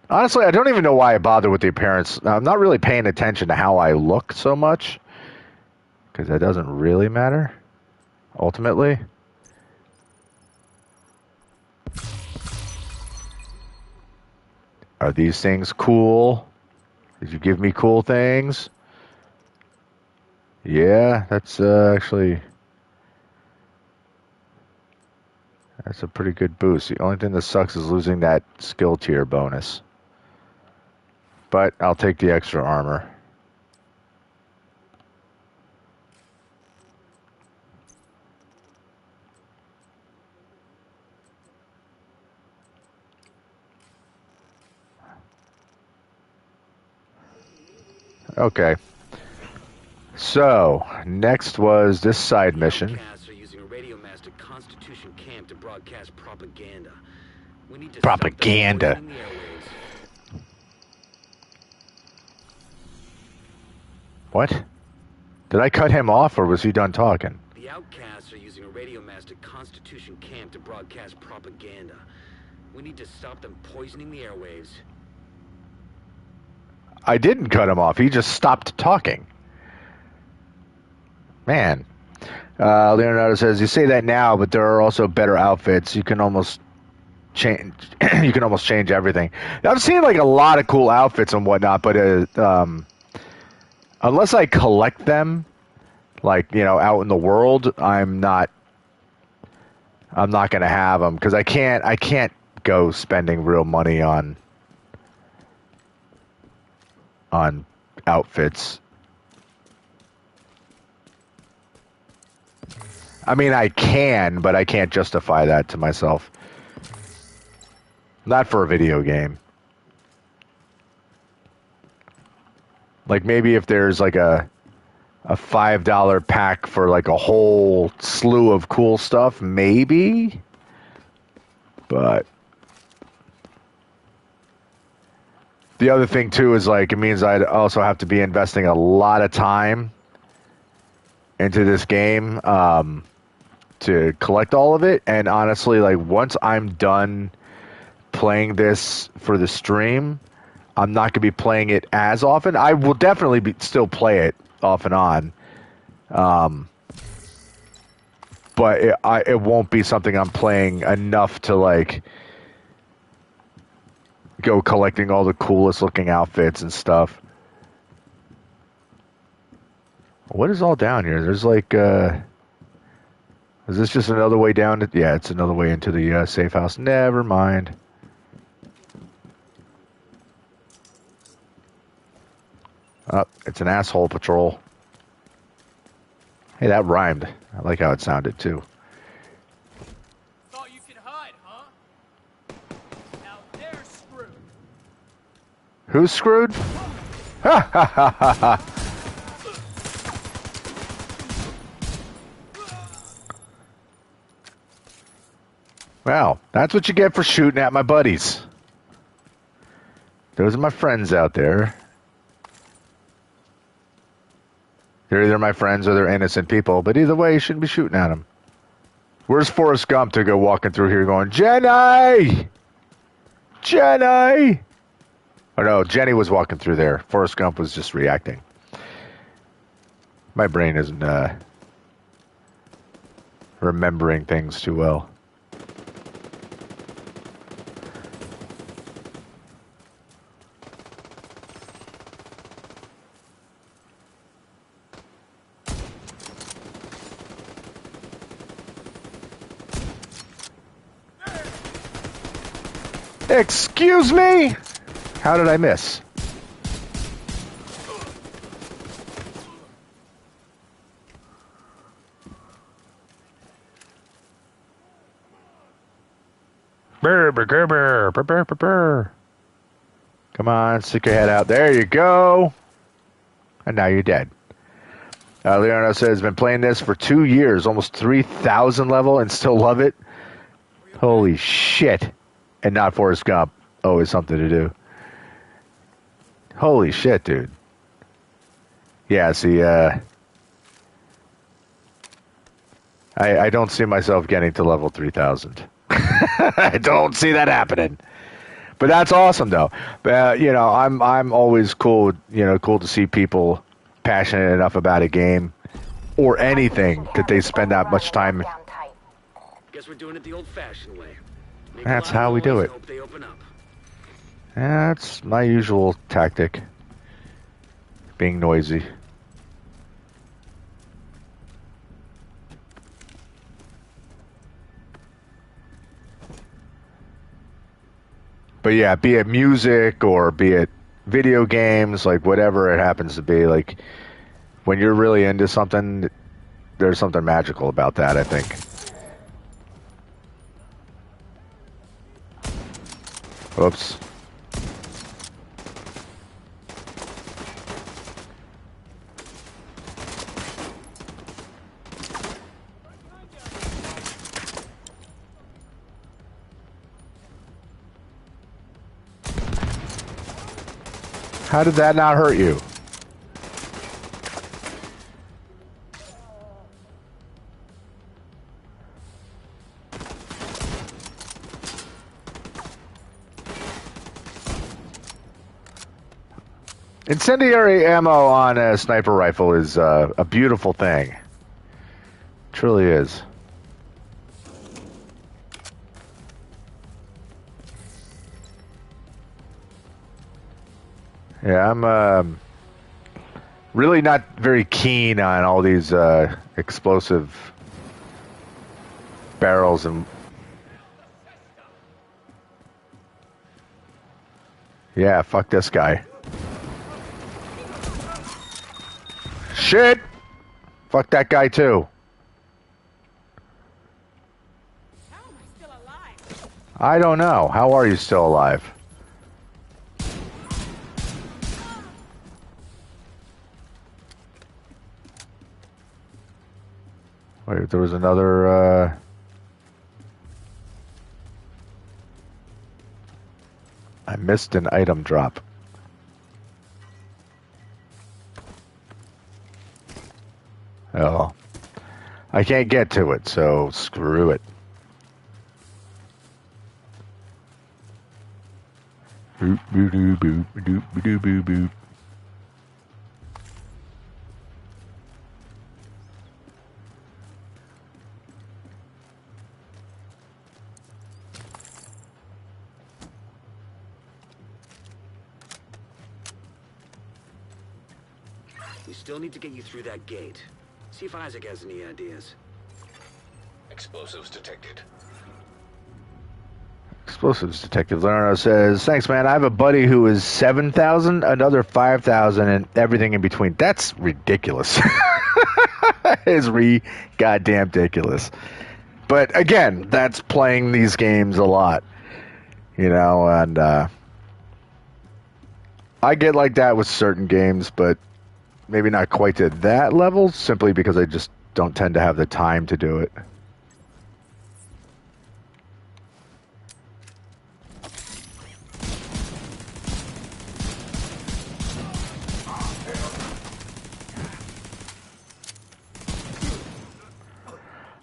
Honestly, I don't even know why I bother with the appearance. I'm not really paying attention to how I look so much, because that doesn't really matter, ultimately. Are these things cool? Did you give me cool things? Yeah, that's actually That's a pretty good boost. The only thing that sucks is losing that skill tier bonus. But I'll take the extra armor. Okay. So, next was this side mission. Outcasts are using a radio mast at Constitution Camp to broadcast propaganda. We need to Propaganda. stop them poisoning the airwaves. What? Did I cut him off or was he done talking? The Outcasts are using a radio mast at Constitution Camp to broadcast propaganda. We need to stop them poisoning the airwaves. I didn't cut him off. He just stopped talking. Man. Leonardo says, you say that now, but there are also better outfits. You can almost change you can almost change everything. Now, I've seen like a lot of cool outfits and whatnot, but unless I collect them, like, you know, out in the world, I'm not gonna have them because I can't go spending real money on outfits. I mean, I can, but I can't justify that to myself. Not for a video game. Like maybe if there's like a $5 pack for like a whole slew of cool stuff, maybe. But the other thing too is like it means I'd also have to be investing a lot of time into this game to collect all of it. And honestly, like once I'm done playing this for the stream, I'm not going to be playing it as often. I will definitely still play it off and on. But it won't be something I'm playing enough to like go collecting all the coolest looking outfits and stuff. What is all down here? There's like, is this just another way down? Yeah, it's another way into the safe house. Never mind. Oh, it's an asshole patrol. Hey, that rhymed. I like how it sounded, too. Thought you could hide, huh? Now they're screwed. Who's screwed? Ha ha ha ha ha. Well, that's what you get for shooting at my buddies. Those are my friends out there. They're either my friends or they're innocent people, but either way, you shouldn't be shooting at them. Where's Forrest Gump to go walking through here going, Jenny! Jenny! Oh no, Jenny was walking through there. Forrest Gump was just reacting. My brain isn't remembering things too well. Excuse me? How did I miss? Brr, brr, brr, brr, brr, brr, brr, brr. Come on, stick your head out. There you go. And now you're dead. Leonardo says, been playing this for 2 years, almost 3,000 level, and still love it. Holy shit. And not Forrest Gump. Always something to do. Holy shit, dude. Yeah, see, I don't see myself getting to level 3,000. I don't see that happening. But that's awesome, though. You know, I'm always cool. You know, cool to see people passionate enough about a game or anything that they spend that much time. Guess we're doing it the old-fashioned way. That's how we do it. Hope they open up. That's my usual tactic. Being noisy. But yeah, be it music or be it video games, like whatever it happens to be, like when you're really into something, there's something magical about that, I think. Oops. How did that not hurt you? Incendiary ammo on a sniper rifle is a beautiful thing. Truly is. Yeah, I'm really not very keen on all these explosive barrels and... Yeah, fuck this guy. Shit! Fuck that guy too. How am I still alive? I don't know. How are you still alive? Wait, there was another, I missed an item drop. Oh. I can't get to it, so screw it. Boop, boop, boop, boop, boop, boop, boop, boop. We still need to get you through that gate. See if Isaac has any ideas. Explosives detected. Explosives Detective Leonardo says, thanks, man. I have a buddy who is 7,000, another 5,000, and everything in between. That's ridiculous. It's goddamn ridiculous. But again, that's playing these games a lot, you know, and I get like that with certain games, but maybe not quite to that level, simply because I just don't tend to have the time to do it.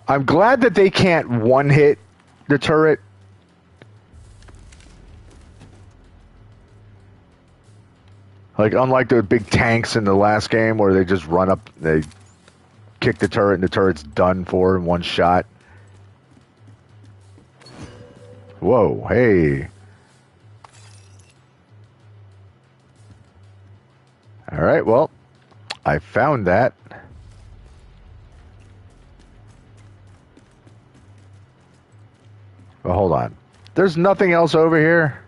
I'm glad that they can't one-hit the turret. Like, unlike the big tanks in the last game where they just run up, they kick the turret, and the turret's done for in one shot. Whoa, hey. Alright, well, I found that. Well, hold on. There's nothing else over here?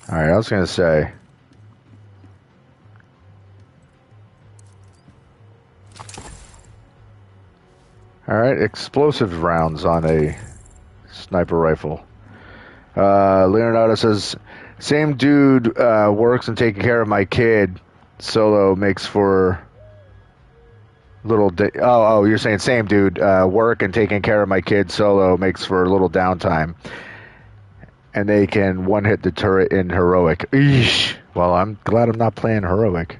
Alright, I was going to say. Alright, explosive rounds on a sniper rifle. Leonardo says, same dude works and taking care of my kid. Solo makes for little... Oh, you're saying same dude work and taking care of my kid. Solo makes for a little downtime. And they can one-hit the turret in heroic. Eesh. Well, I'm glad I'm not playing heroic.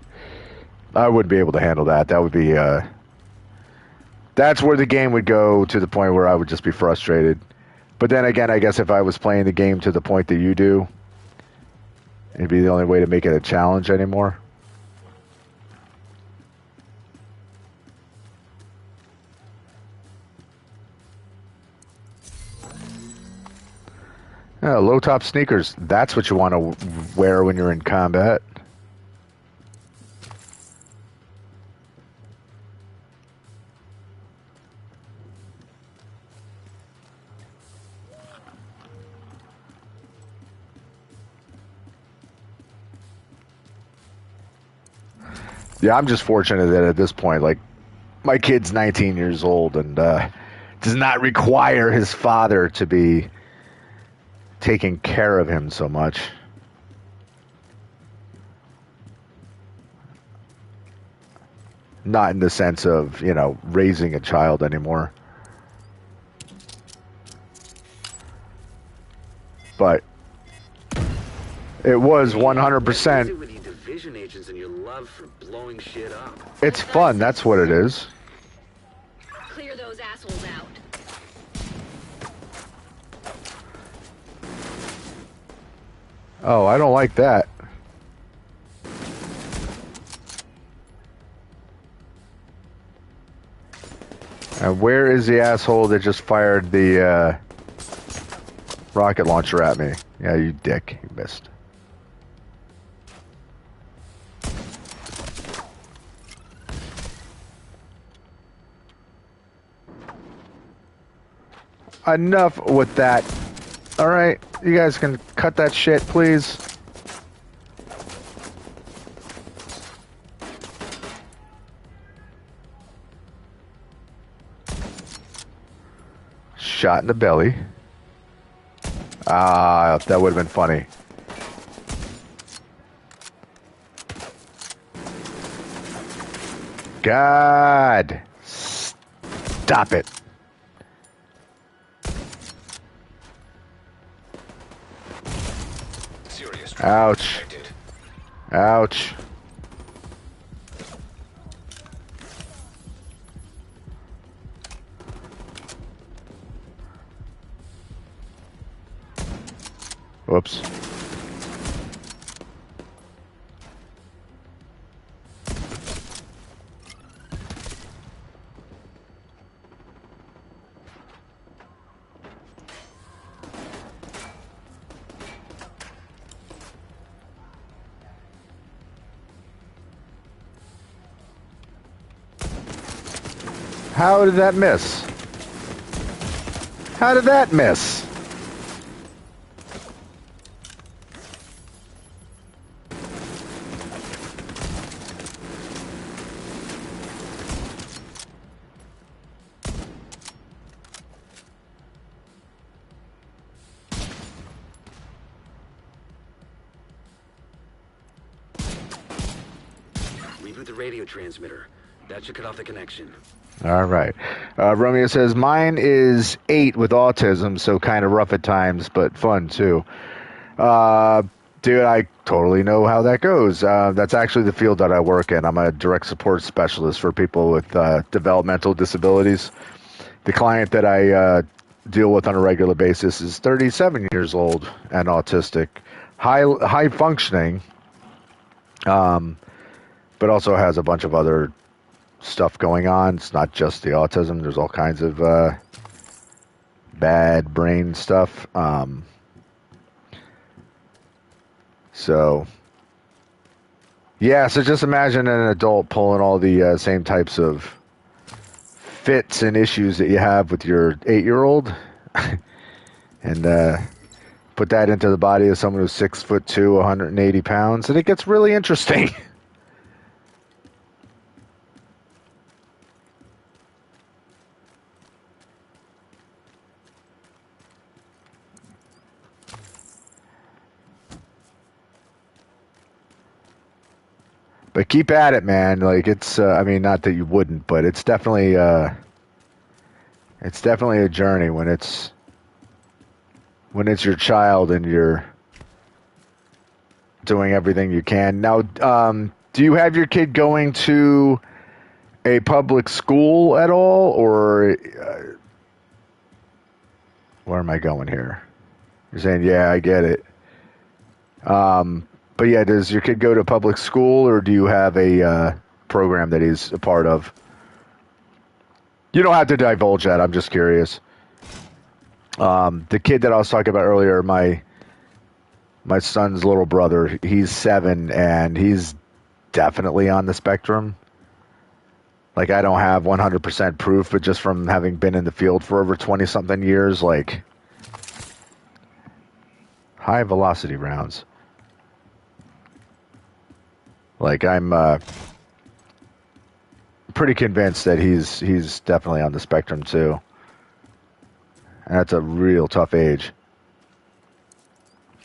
I wouldn't be able to handle that. That would be... that's where the game would go to the point where I would just be frustrated. But then again, I guess if I was playing the game to the point that you do, it'd be the only way to make it a challenge anymore. Yeah, low-top sneakers. That's what you want to wear when you're in combat. Yeah, I'm just fortunate that at this point, like, my kid's 19 years old and does not require his father to be taking care of him so much. Not in the sense of, you know, raising a child anymore. But it was 100%. With you division agents and your love for blowing shit up. It's fun, that's what it is. Clear those assholes out. Oh, I don't like that. And where is the asshole that just fired the rocket launcher at me? Yeah, you dick. You missed. Enough with that. Alright, you guys can cut that shit, please. Shot in the belly. Ah, that would have been funny. God. Stop it. Ouch. Ouch. Whoops. How did that miss? How did that miss? Reboot the radio transmitter. That should cut off the connection. All right. Romeo says, mine is 8 with autism, so kind of rough at times, but fun too. Dude, I totally know how that goes. That's actually the field that I work in. I'm a direct support specialist for people with developmental disabilities. The client that I deal with on a regular basis is 37 years old and autistic, high functioning, but also has a bunch of other stuff going on. It's not just the autism. There's all kinds of bad brain stuff. So, yeah, so just imagine an adult pulling all the same types of fits and issues that you have with your 8-year-old and put that into the body of someone who's 6'2", 180 pounds, and it gets really interesting. But keep at it, man. Like, it's, I mean, not that you wouldn't, but it's definitely a journey when it's your child and you're doing everything you can. Now, do you have your kid going to a public school at all, or where am I going here? You're saying, yeah, I get it. But yeah, does your kid go to public school, or do you have a program that he's a part of? You don't have to divulge that. I'm just curious. The kid that I was talking about earlier, my son's little brother, he's 7, and he's definitely on the spectrum. Like, I don't have 100% proof, but just from having been in the field for over 20-something years, like, high velocity rounds. Like, I'm pretty convinced that he's definitely on the spectrum too. And that's a real tough age.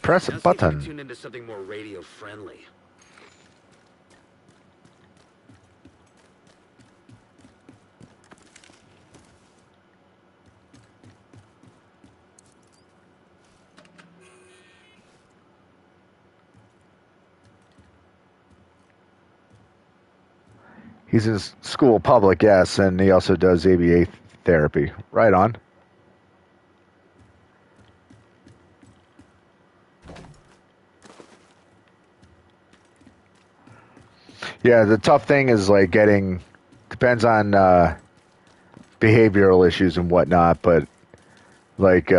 Press a Now see if you can button. tune into something more radio friendly. He's in school public, yes, and he also does ABA therapy. Right on. Yeah, the tough thing is like depends on behavioral issues and whatnot, but like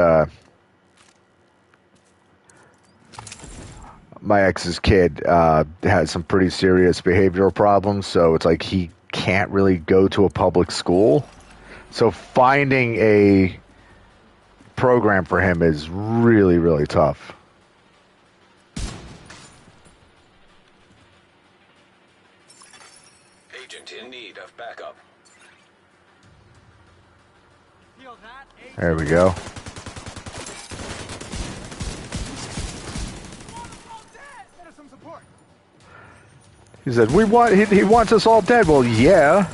my ex's kid had some pretty serious behavioral problems, so it's like he can't really go to a public school. So finding a program for him is really, really tough. Agent in need of backup. There we go. He said, he wants us all dead. Well, yeah.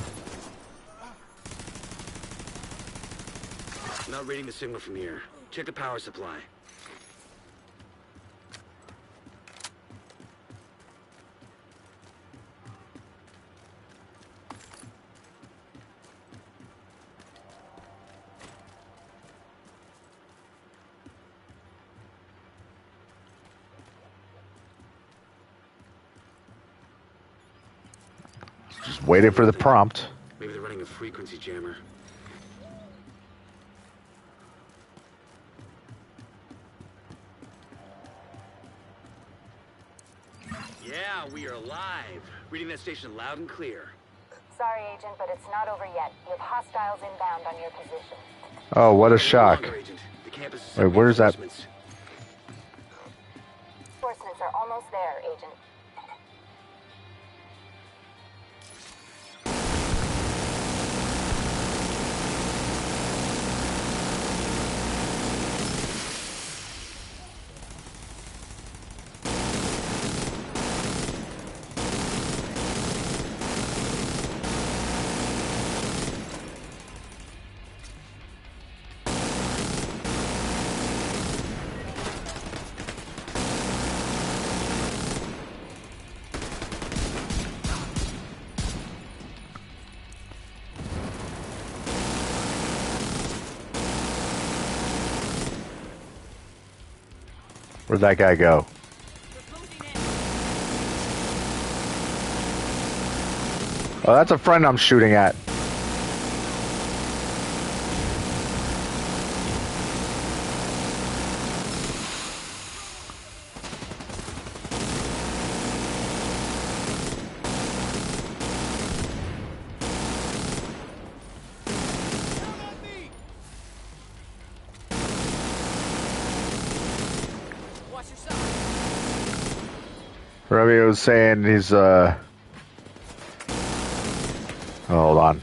Not reading the signal from here. Check the power supply. Just waiting for the prompt. Maybe they're running a frequency jammer. Yeah, we are live. Reading that station loud and clear. Sorry, Agent, but it's not over yet. We have hostiles inbound on your position. Oh, what a shock. The campus is Wait, where's that? Reinforcements are almost there, Agent. Where'd that guy go? Oh, that's a friend I'm shooting at. Remy was saying he's hold on.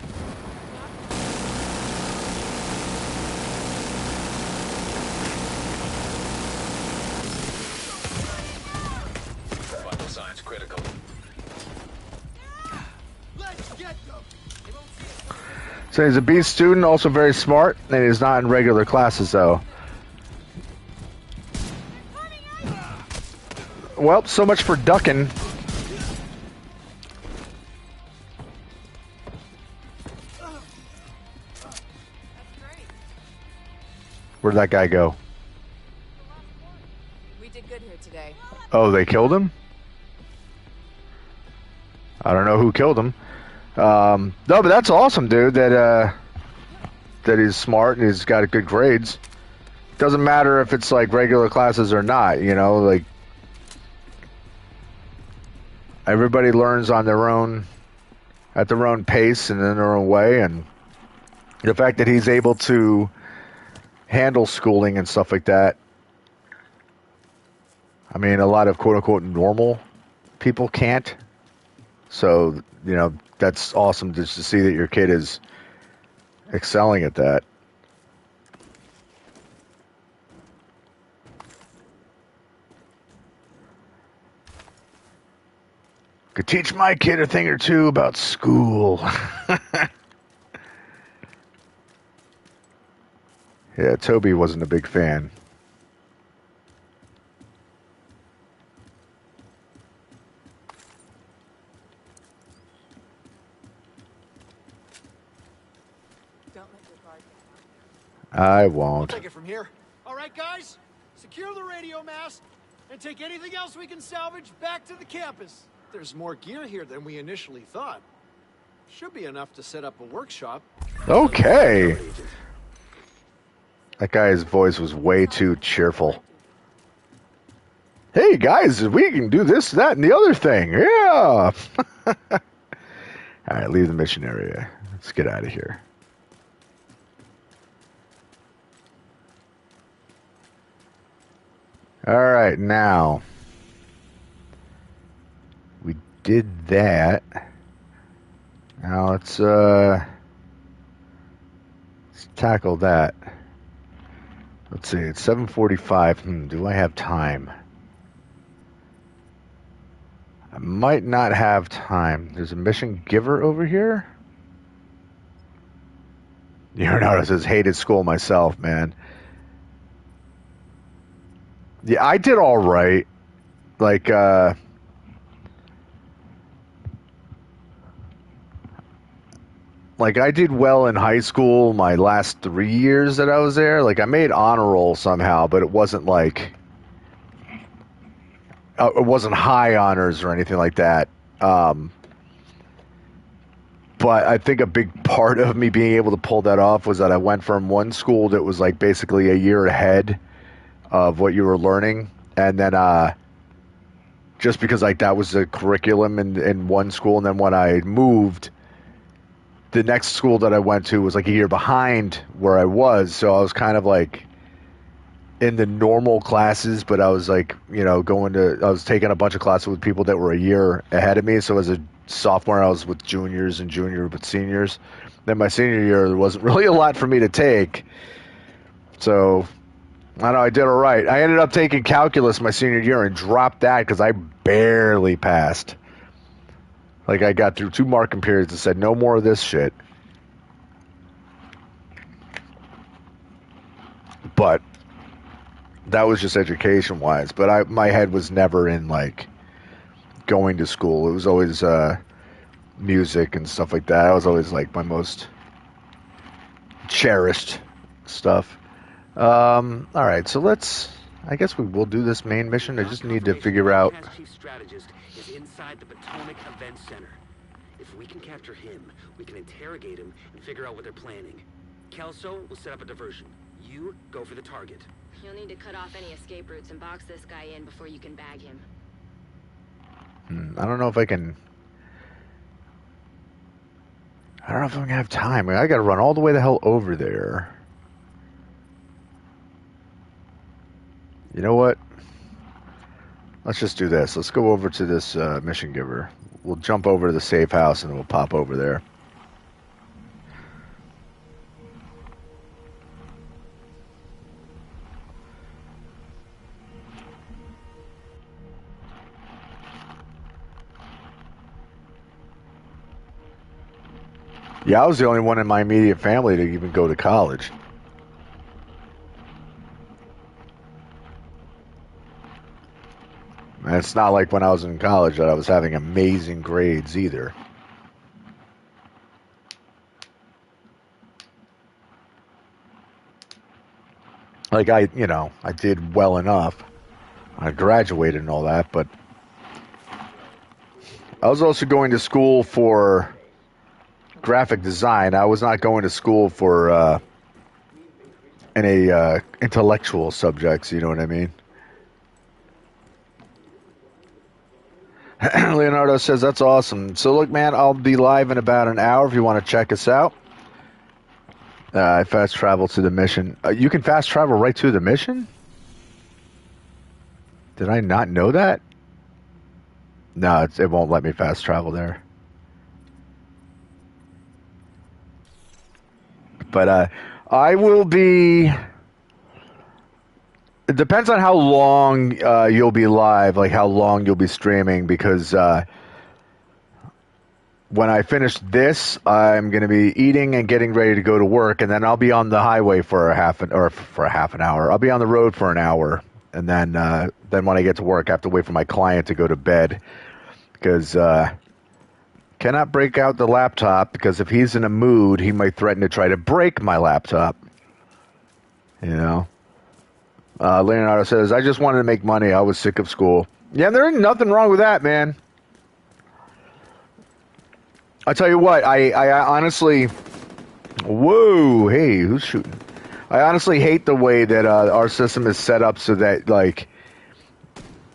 Vital signs critical. So he's a B student, also very smart, and he's not in regular classes though. Well, so much for ducking. Where'd that guy go? We did good here today. Oh, they killed him? I don't know who killed him. No, but that's awesome, dude, that he's smart and he's got good grades. Doesn't matter if it's like regular classes or not, you know, like everybody learns on their own, at their own pace and in their own way, and the fact that he's able to handle schooling and stuff like that. I mean, a lot of quote-unquote normal people can't. So, you know, that's awesome just to see that your kid is excelling at that. Could teach my kid a thing or two about school. Yeah, Toby wasn't a big fan. I I'll won't. take it from here. All right, guys, secure the radio mast and take anything else we can salvage back to the campus. There's more gear here than we initially thought. Should be enough to set up a workshop. Okay. That guy's voice was way too cheerful. Hey guys, we can do this, that, and the other thing. Yeah. All right, leave the mission area. Let's get out of here. All right, now we did that. Now let's tackle that. Let's see, it's 7:45. Do I have time? I might not have time. There's a mission giver over here. You notice says hated school myself, man. Yeah, I did all right. Like, I did well in high school my last 3 years that I was there. Like, I made honor roll somehow, but it wasn't like... it wasn't high honors or anything like that. But I think a big part of me being able to pull that off was that I went from one school that was like basically a year ahead of what you were learning, and then just because like that was the curriculum in one school, and then when I moved, the next school that I went to was like a year behind where I was, so I was kind of like in the normal classes, but I was like, I was taking a bunch of classes with people that were a year ahead of me. So as a sophomore, I was with juniors, and junior with seniors. Then my senior year, there wasn't really a lot for me to take. So I know I did all right. I ended up taking calculus my senior year and dropped that because I barely passed. Like, I got through 2 marking periods and said, no more of this shit. But that was just education-wise. But my head was never in, like, going to school. It was always music and stuff like that. That was always, like, my most cherished stuff. All right, so I guess we will do this main mission. I just need to figure out... Chief strategist is inside the Potomac Event Center. If we can capture him, we can interrogate him and figure out what they're planning. Kelso will set up a diversion. You go for the target. You'll need to cut off any escape routes and box this guy in before you can bag him. I don't know if I can... I don't know if I'm going to have time. I got to run all the way the hell over there. You know what? Let's just do this. Let's go over to this mission giver. We'll jump over to the safe house and we'll pop over there. Yeah, I was the only one in my immediate family to even go to college. And it's not like when I was in college that I was having amazing grades either. Like, I did well enough. I graduated and all that, but I was also going to school for graphic design. I was not going to school for any intellectual subjects, you know what I mean? Leonardo says, that's awesome. So look, man, I'll be live in about an hour if you want to check us out. I fast travel to the mission. You can fast travel right to the mission? Did I not know that? No, it won't let me fast travel there. But I will be. It depends on how long you'll be live, like how long you'll be streaming, because when I finish this, I'm going to be eating and getting ready to go to work, and then I'll be on the highway for a half an hour. I'll be on the road for an hour, and then when I get to work, I have to wait for my client to go to bed, because cannot break out the laptop, because if he's in a mood, he might threaten to try to break my laptop. You know. Leonardo says, I just wanted to make money. I was sick of school. Yeah, there ain't nothing wrong with that, man. I tell you what, I honestly... Whoa, hey, who's shooting? I honestly hate the way that our system is set up so that, like,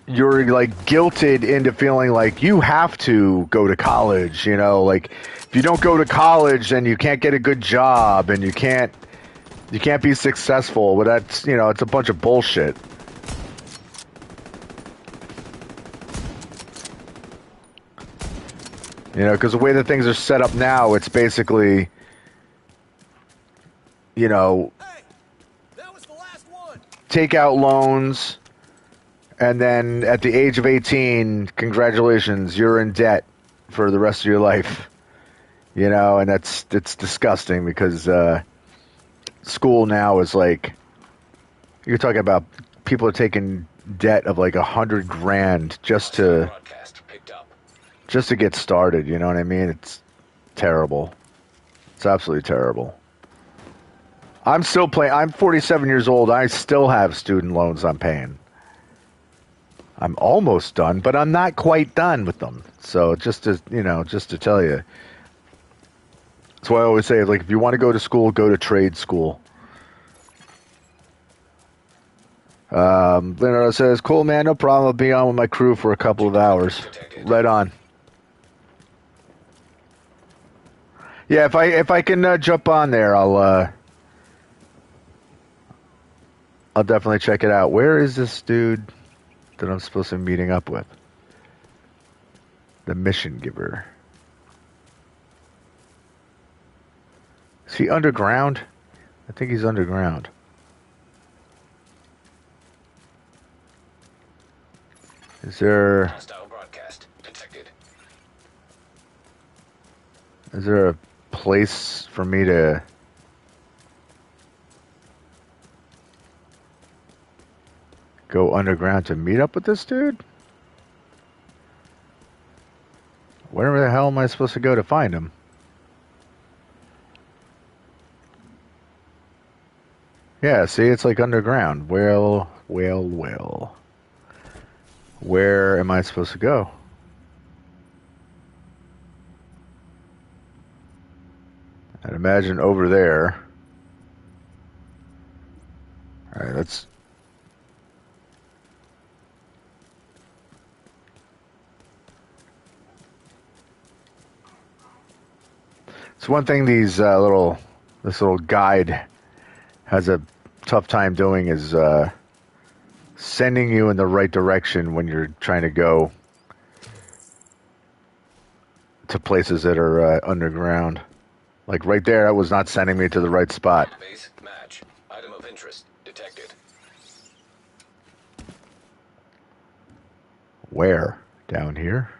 you're, like, guilted into feeling like you have to go to college, you know? Like, if you don't go to college, then you can't get a good job, and you can't be successful. But that's, you know, it's a bunch of bullshit. You know, because the way that things are set up now, it's basically, you know, take out loans, and then at the age of 18, congratulations, you're in debt for the rest of your life. You know, and it's disgusting, because school now is like, you're talking about people are taking debt of like $100,000 just to get started. You know what I mean? It's terrible. It's absolutely terrible. I'm still paying. I'm 47 years old. I still have student loans I'm paying. I'm almost done, but I'm not quite done with them. So just to tell you. That's why I always say, like, if you want to go to school, go to trade school. Leonardo says, cool, man, no problem. I'll be on with my crew for a couple of hours. Right on. Yeah, if I can jump on there, I'll definitely check it out. Where is this dude that I'm supposed to be meeting up with? The mission giver. Is he underground? I think he's underground. Is there... Hostile broadcast detected. Is there a place for me to... go underground to meet up with this dude? Where the hell am I supposed to go to find him? Yeah, see, it's like underground. Well. Where am I supposed to go? I'd imagine over there. Alright, let's... It's one thing this little guide has a tough time doing is sending you in the right direction when you're trying to go to places that are underground. Like right there, that was not sending me to the right spot. Base match. Item of interest detected. Where? Down here?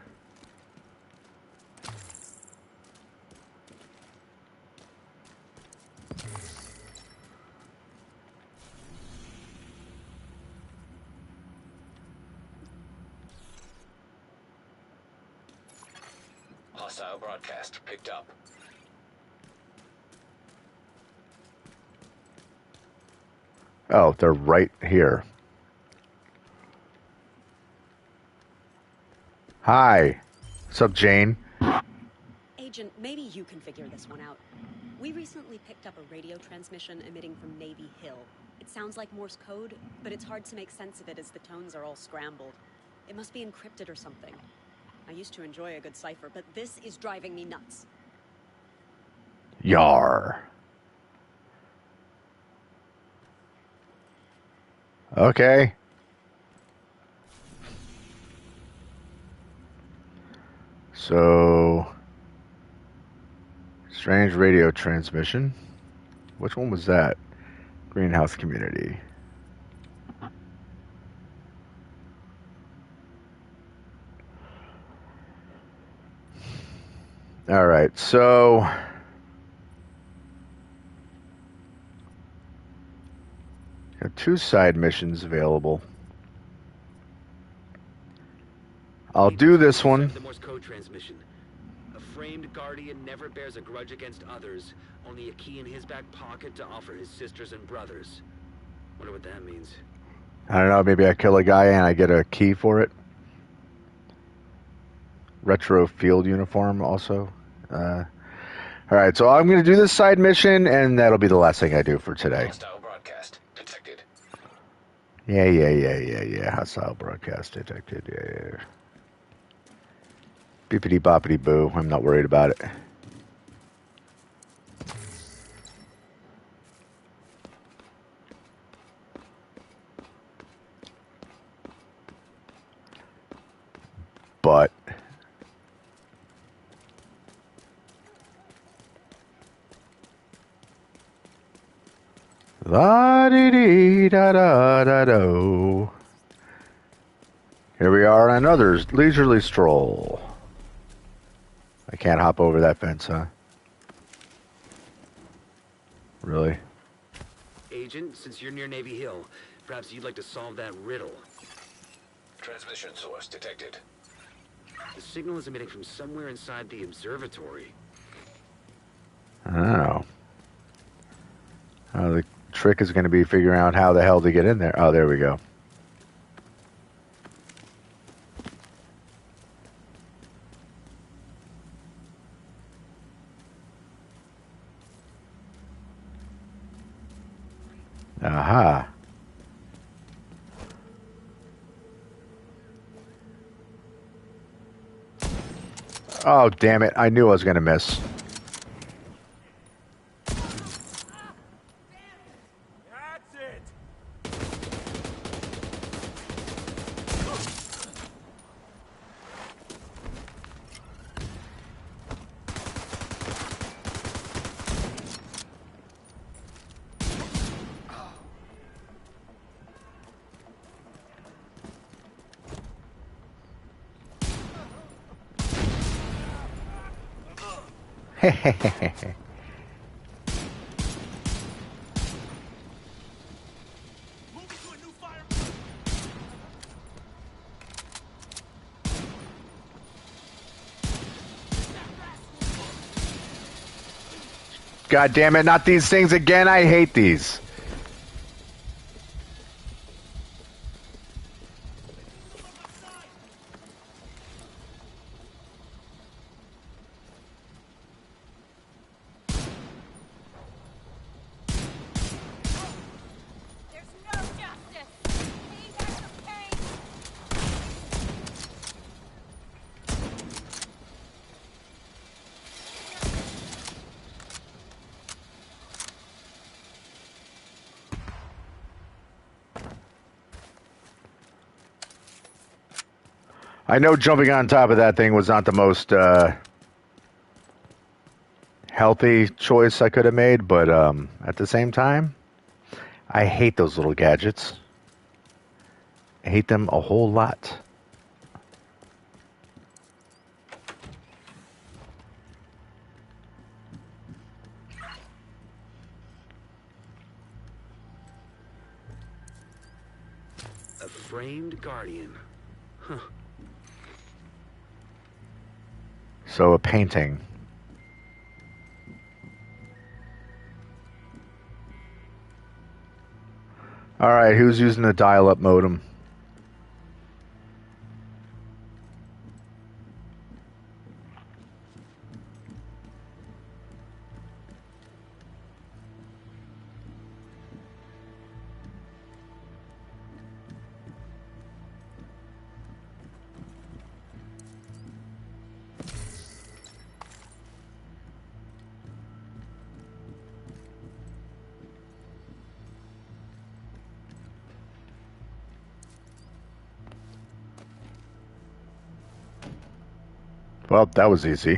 Hostile broadcast picked up. Oh, they're right here. Hi. What's up, Jane? Agent, maybe you can figure this one out. We recently picked up a radio transmission emitting from Navy Hill. It sounds like Morse code, but it's hard to make sense of it as the tones are all scrambled. It must be encrypted or something. I used to enjoy a good cipher, but this is driving me nuts. Yar. Okay. So, strange radio transmission. Which one was that? Greenhouse community. All right, so got 2 side missions available. I'll do this one. The Morse code transmission. A framed guardian never bears a grudge against others, only a key in his back pocket to offer his sisters and brothers. Wonder what that means. I don't know, maybe I kill a guy and I get a key for it. Retro field uniform also. Alright, so I'm going to do this side mission, and that'll be the last thing I do for today. Hostile broadcast detected. Yeah. Hostile broadcast detected, yeah. Beepity boppity boo, I'm not worried about it. But la dee dee da da da do. Here we are on another leisurely stroll. I can't hop over that fence, huh? Really? Agent, since you're near Navy Hill, perhaps you'd like to solve that riddle. Transmission source detected. The signal is emitting from somewhere inside the observatory. Oh. The trick is going to be figuring out how the hell to get in there. Oh, there we go. Aha. Oh, damn it. I knew I was going to miss. Hehehehe. God damn it, not these things again. I hate these. I know jumping on top of that thing was not the most healthy choice I could have made, but at the same time, I hate those little gadgets. I hate them a whole lot. A framed guardian. Huh. So a painting. All right, who's using the dial-up modem? Well, that was easy.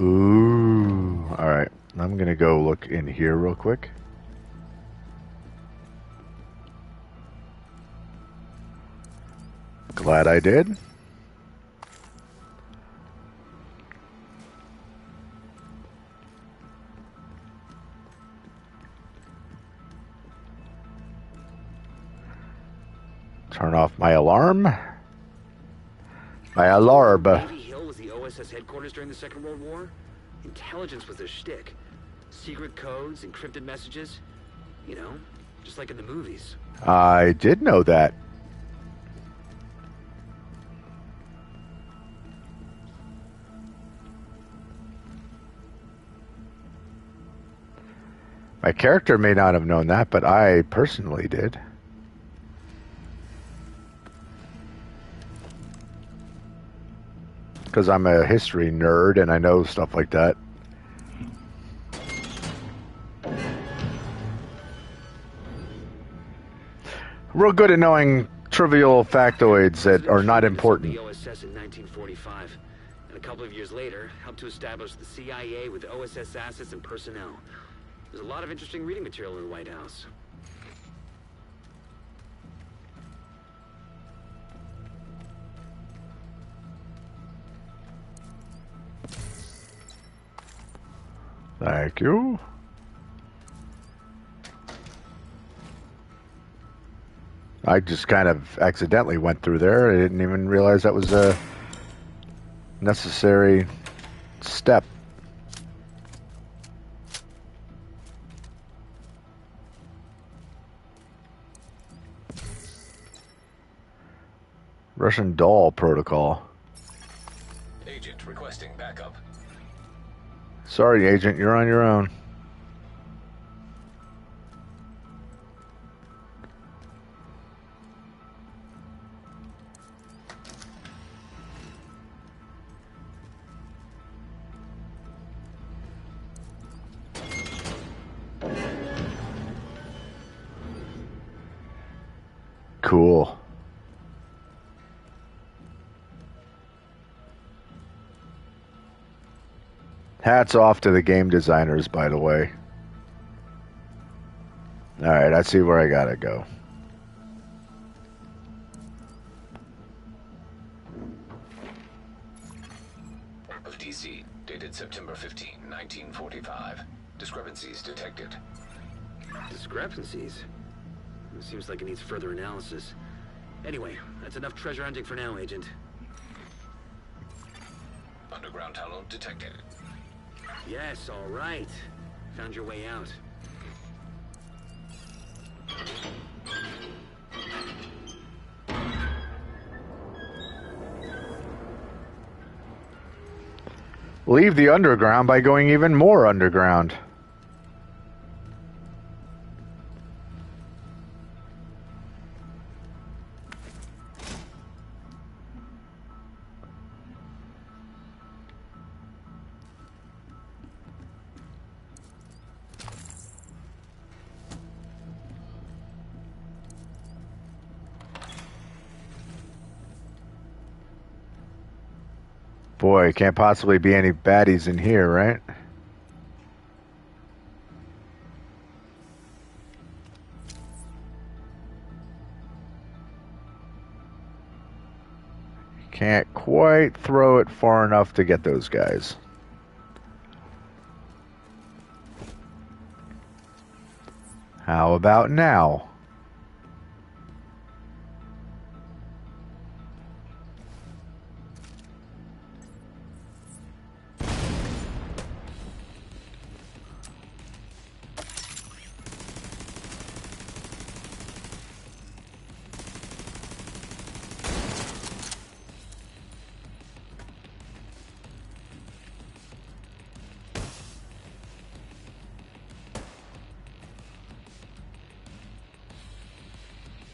Ooh. All right. I'm going to go look in here real quick. Glad I did. Turn off my alarm. My alarm. Navy Hill was the OSS headquarters during the Second World War. Intelligence was their shtick. Secret codes, encrypted messages. You know, just like in the movies. I did know that. My character may not have known that, but I personally did. Because I'm a history nerd and I know stuff like that. Real good at knowing trivial factoids that are not important. The OSS in 1945, and a couple of years later, helped to establish the CIA with OSS assets and personnel. There's a lot of interesting reading material in the White House. Thank you. I just kind of accidentally went through there. I didn't even realize that was a necessary step. Russian doll protocol. Agent requesting backup. Sorry, Agent, you're on your own. Cool. Hats off to the game designers, by the way. Alright, I see where I gotta go. Of DC, dated September 15, 1945. Discrepancies detected. Discrepancies? It seems like it needs further analysis. Anyway, that's enough treasure hunting for now, Agent. Underground tunnel detected. Yes, all right. Found your way out. Leave the underground by going even more underground. Boy, can't possibly be any baddies in here, right? Can't quite throw it far enough to get those guys. How about now?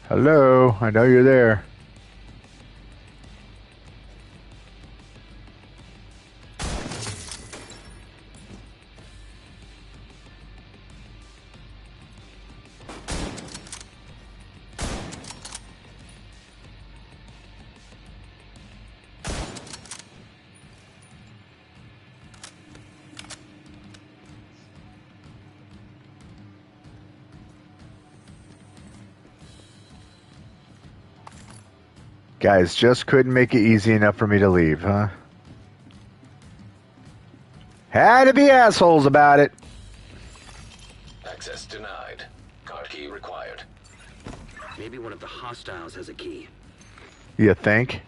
Hello, I know you're there. Guys just couldn't make it easy enough for me to leave, huh? Had to be assholes about it. Access denied. Card key required. Maybe one of the hostiles has a key. You think?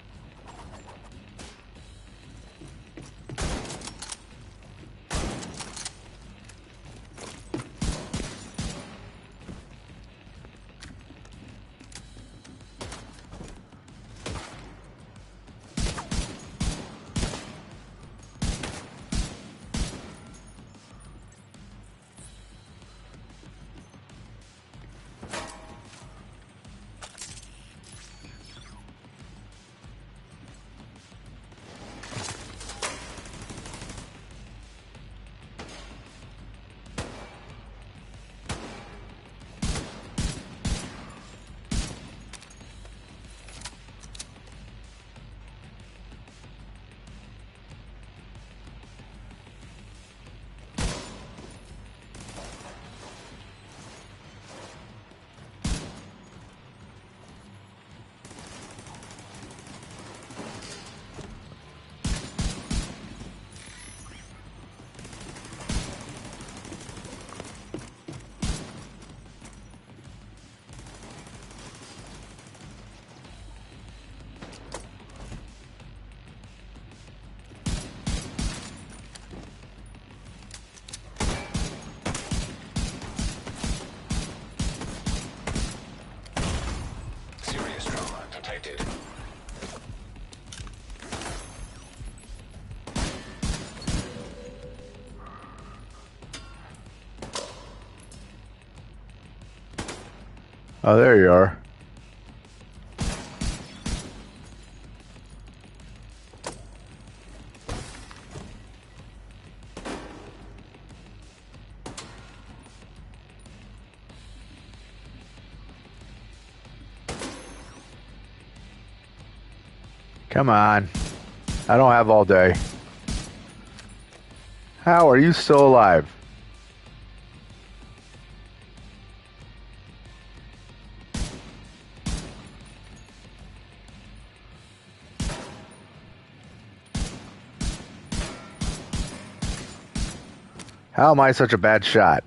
Serious trauma detected. Oh, there you are. Come on. I don't have all day. How are you still alive? How am I such a bad shot?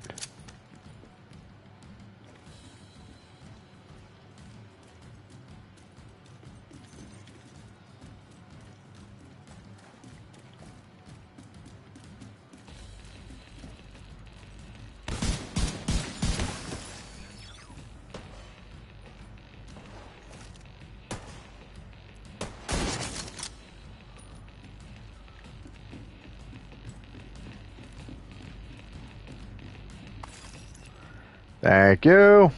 Thank you.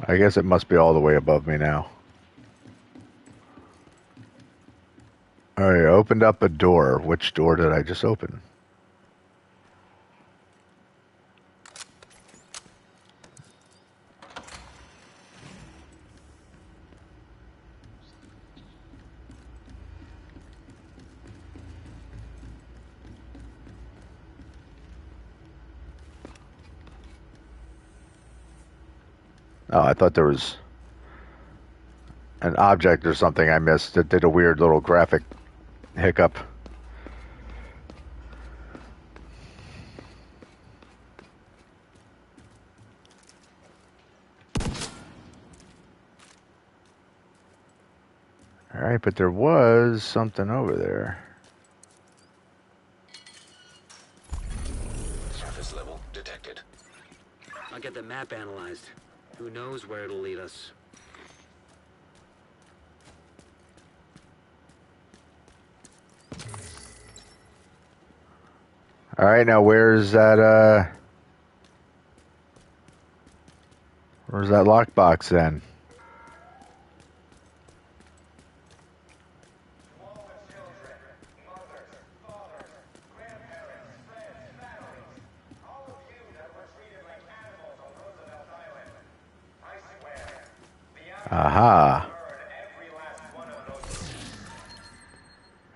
I guess it must be all the way above me now. Alright, opened up a door. Which door did I just open? Oh, I thought there was an object or something I missed that did a weird little graphic hiccup. Alright, but there was something over there. Surface level detected. I'll get the map analyzed. Who knows where it'll lead us? Alright, now where's that lockbox then? Aha.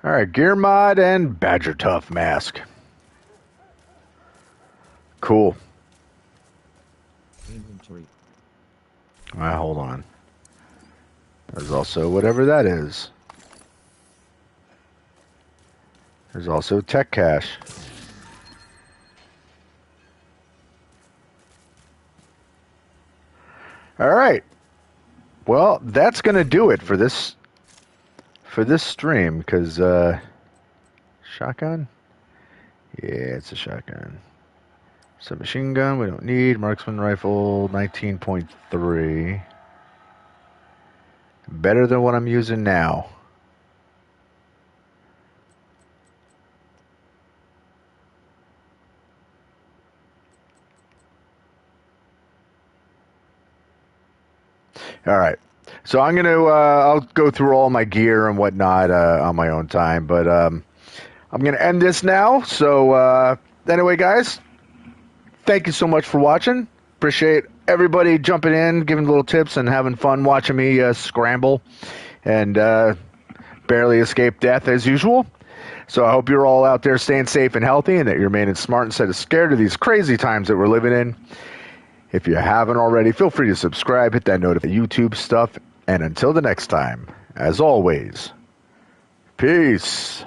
All right, gear mod and Badger Tough mask. Cool. Inventory. All right, hold on. There's also whatever that is. There's also tech cache. All right. Well, that's going to do it for this stream cuz shotgun? Yeah, it's a shotgun. Submachine gun, we don't need. Marksman rifle, 19.3. Better than what I'm using now. All right. So I'm going to, I'll go through all my gear and whatnot on my own time. But I'm going to end this now. So anyway, guys, thank you so much for watching. Appreciate everybody jumping in, giving little tips, and having fun watching me scramble and barely escape death as usual. So I hope you're all out there staying safe and healthy and that you're remaining smart instead of scared of these crazy times that we're living in. If you haven't already, feel free to subscribe, hit that notification, YouTube stuff, and until the next time, as always, peace.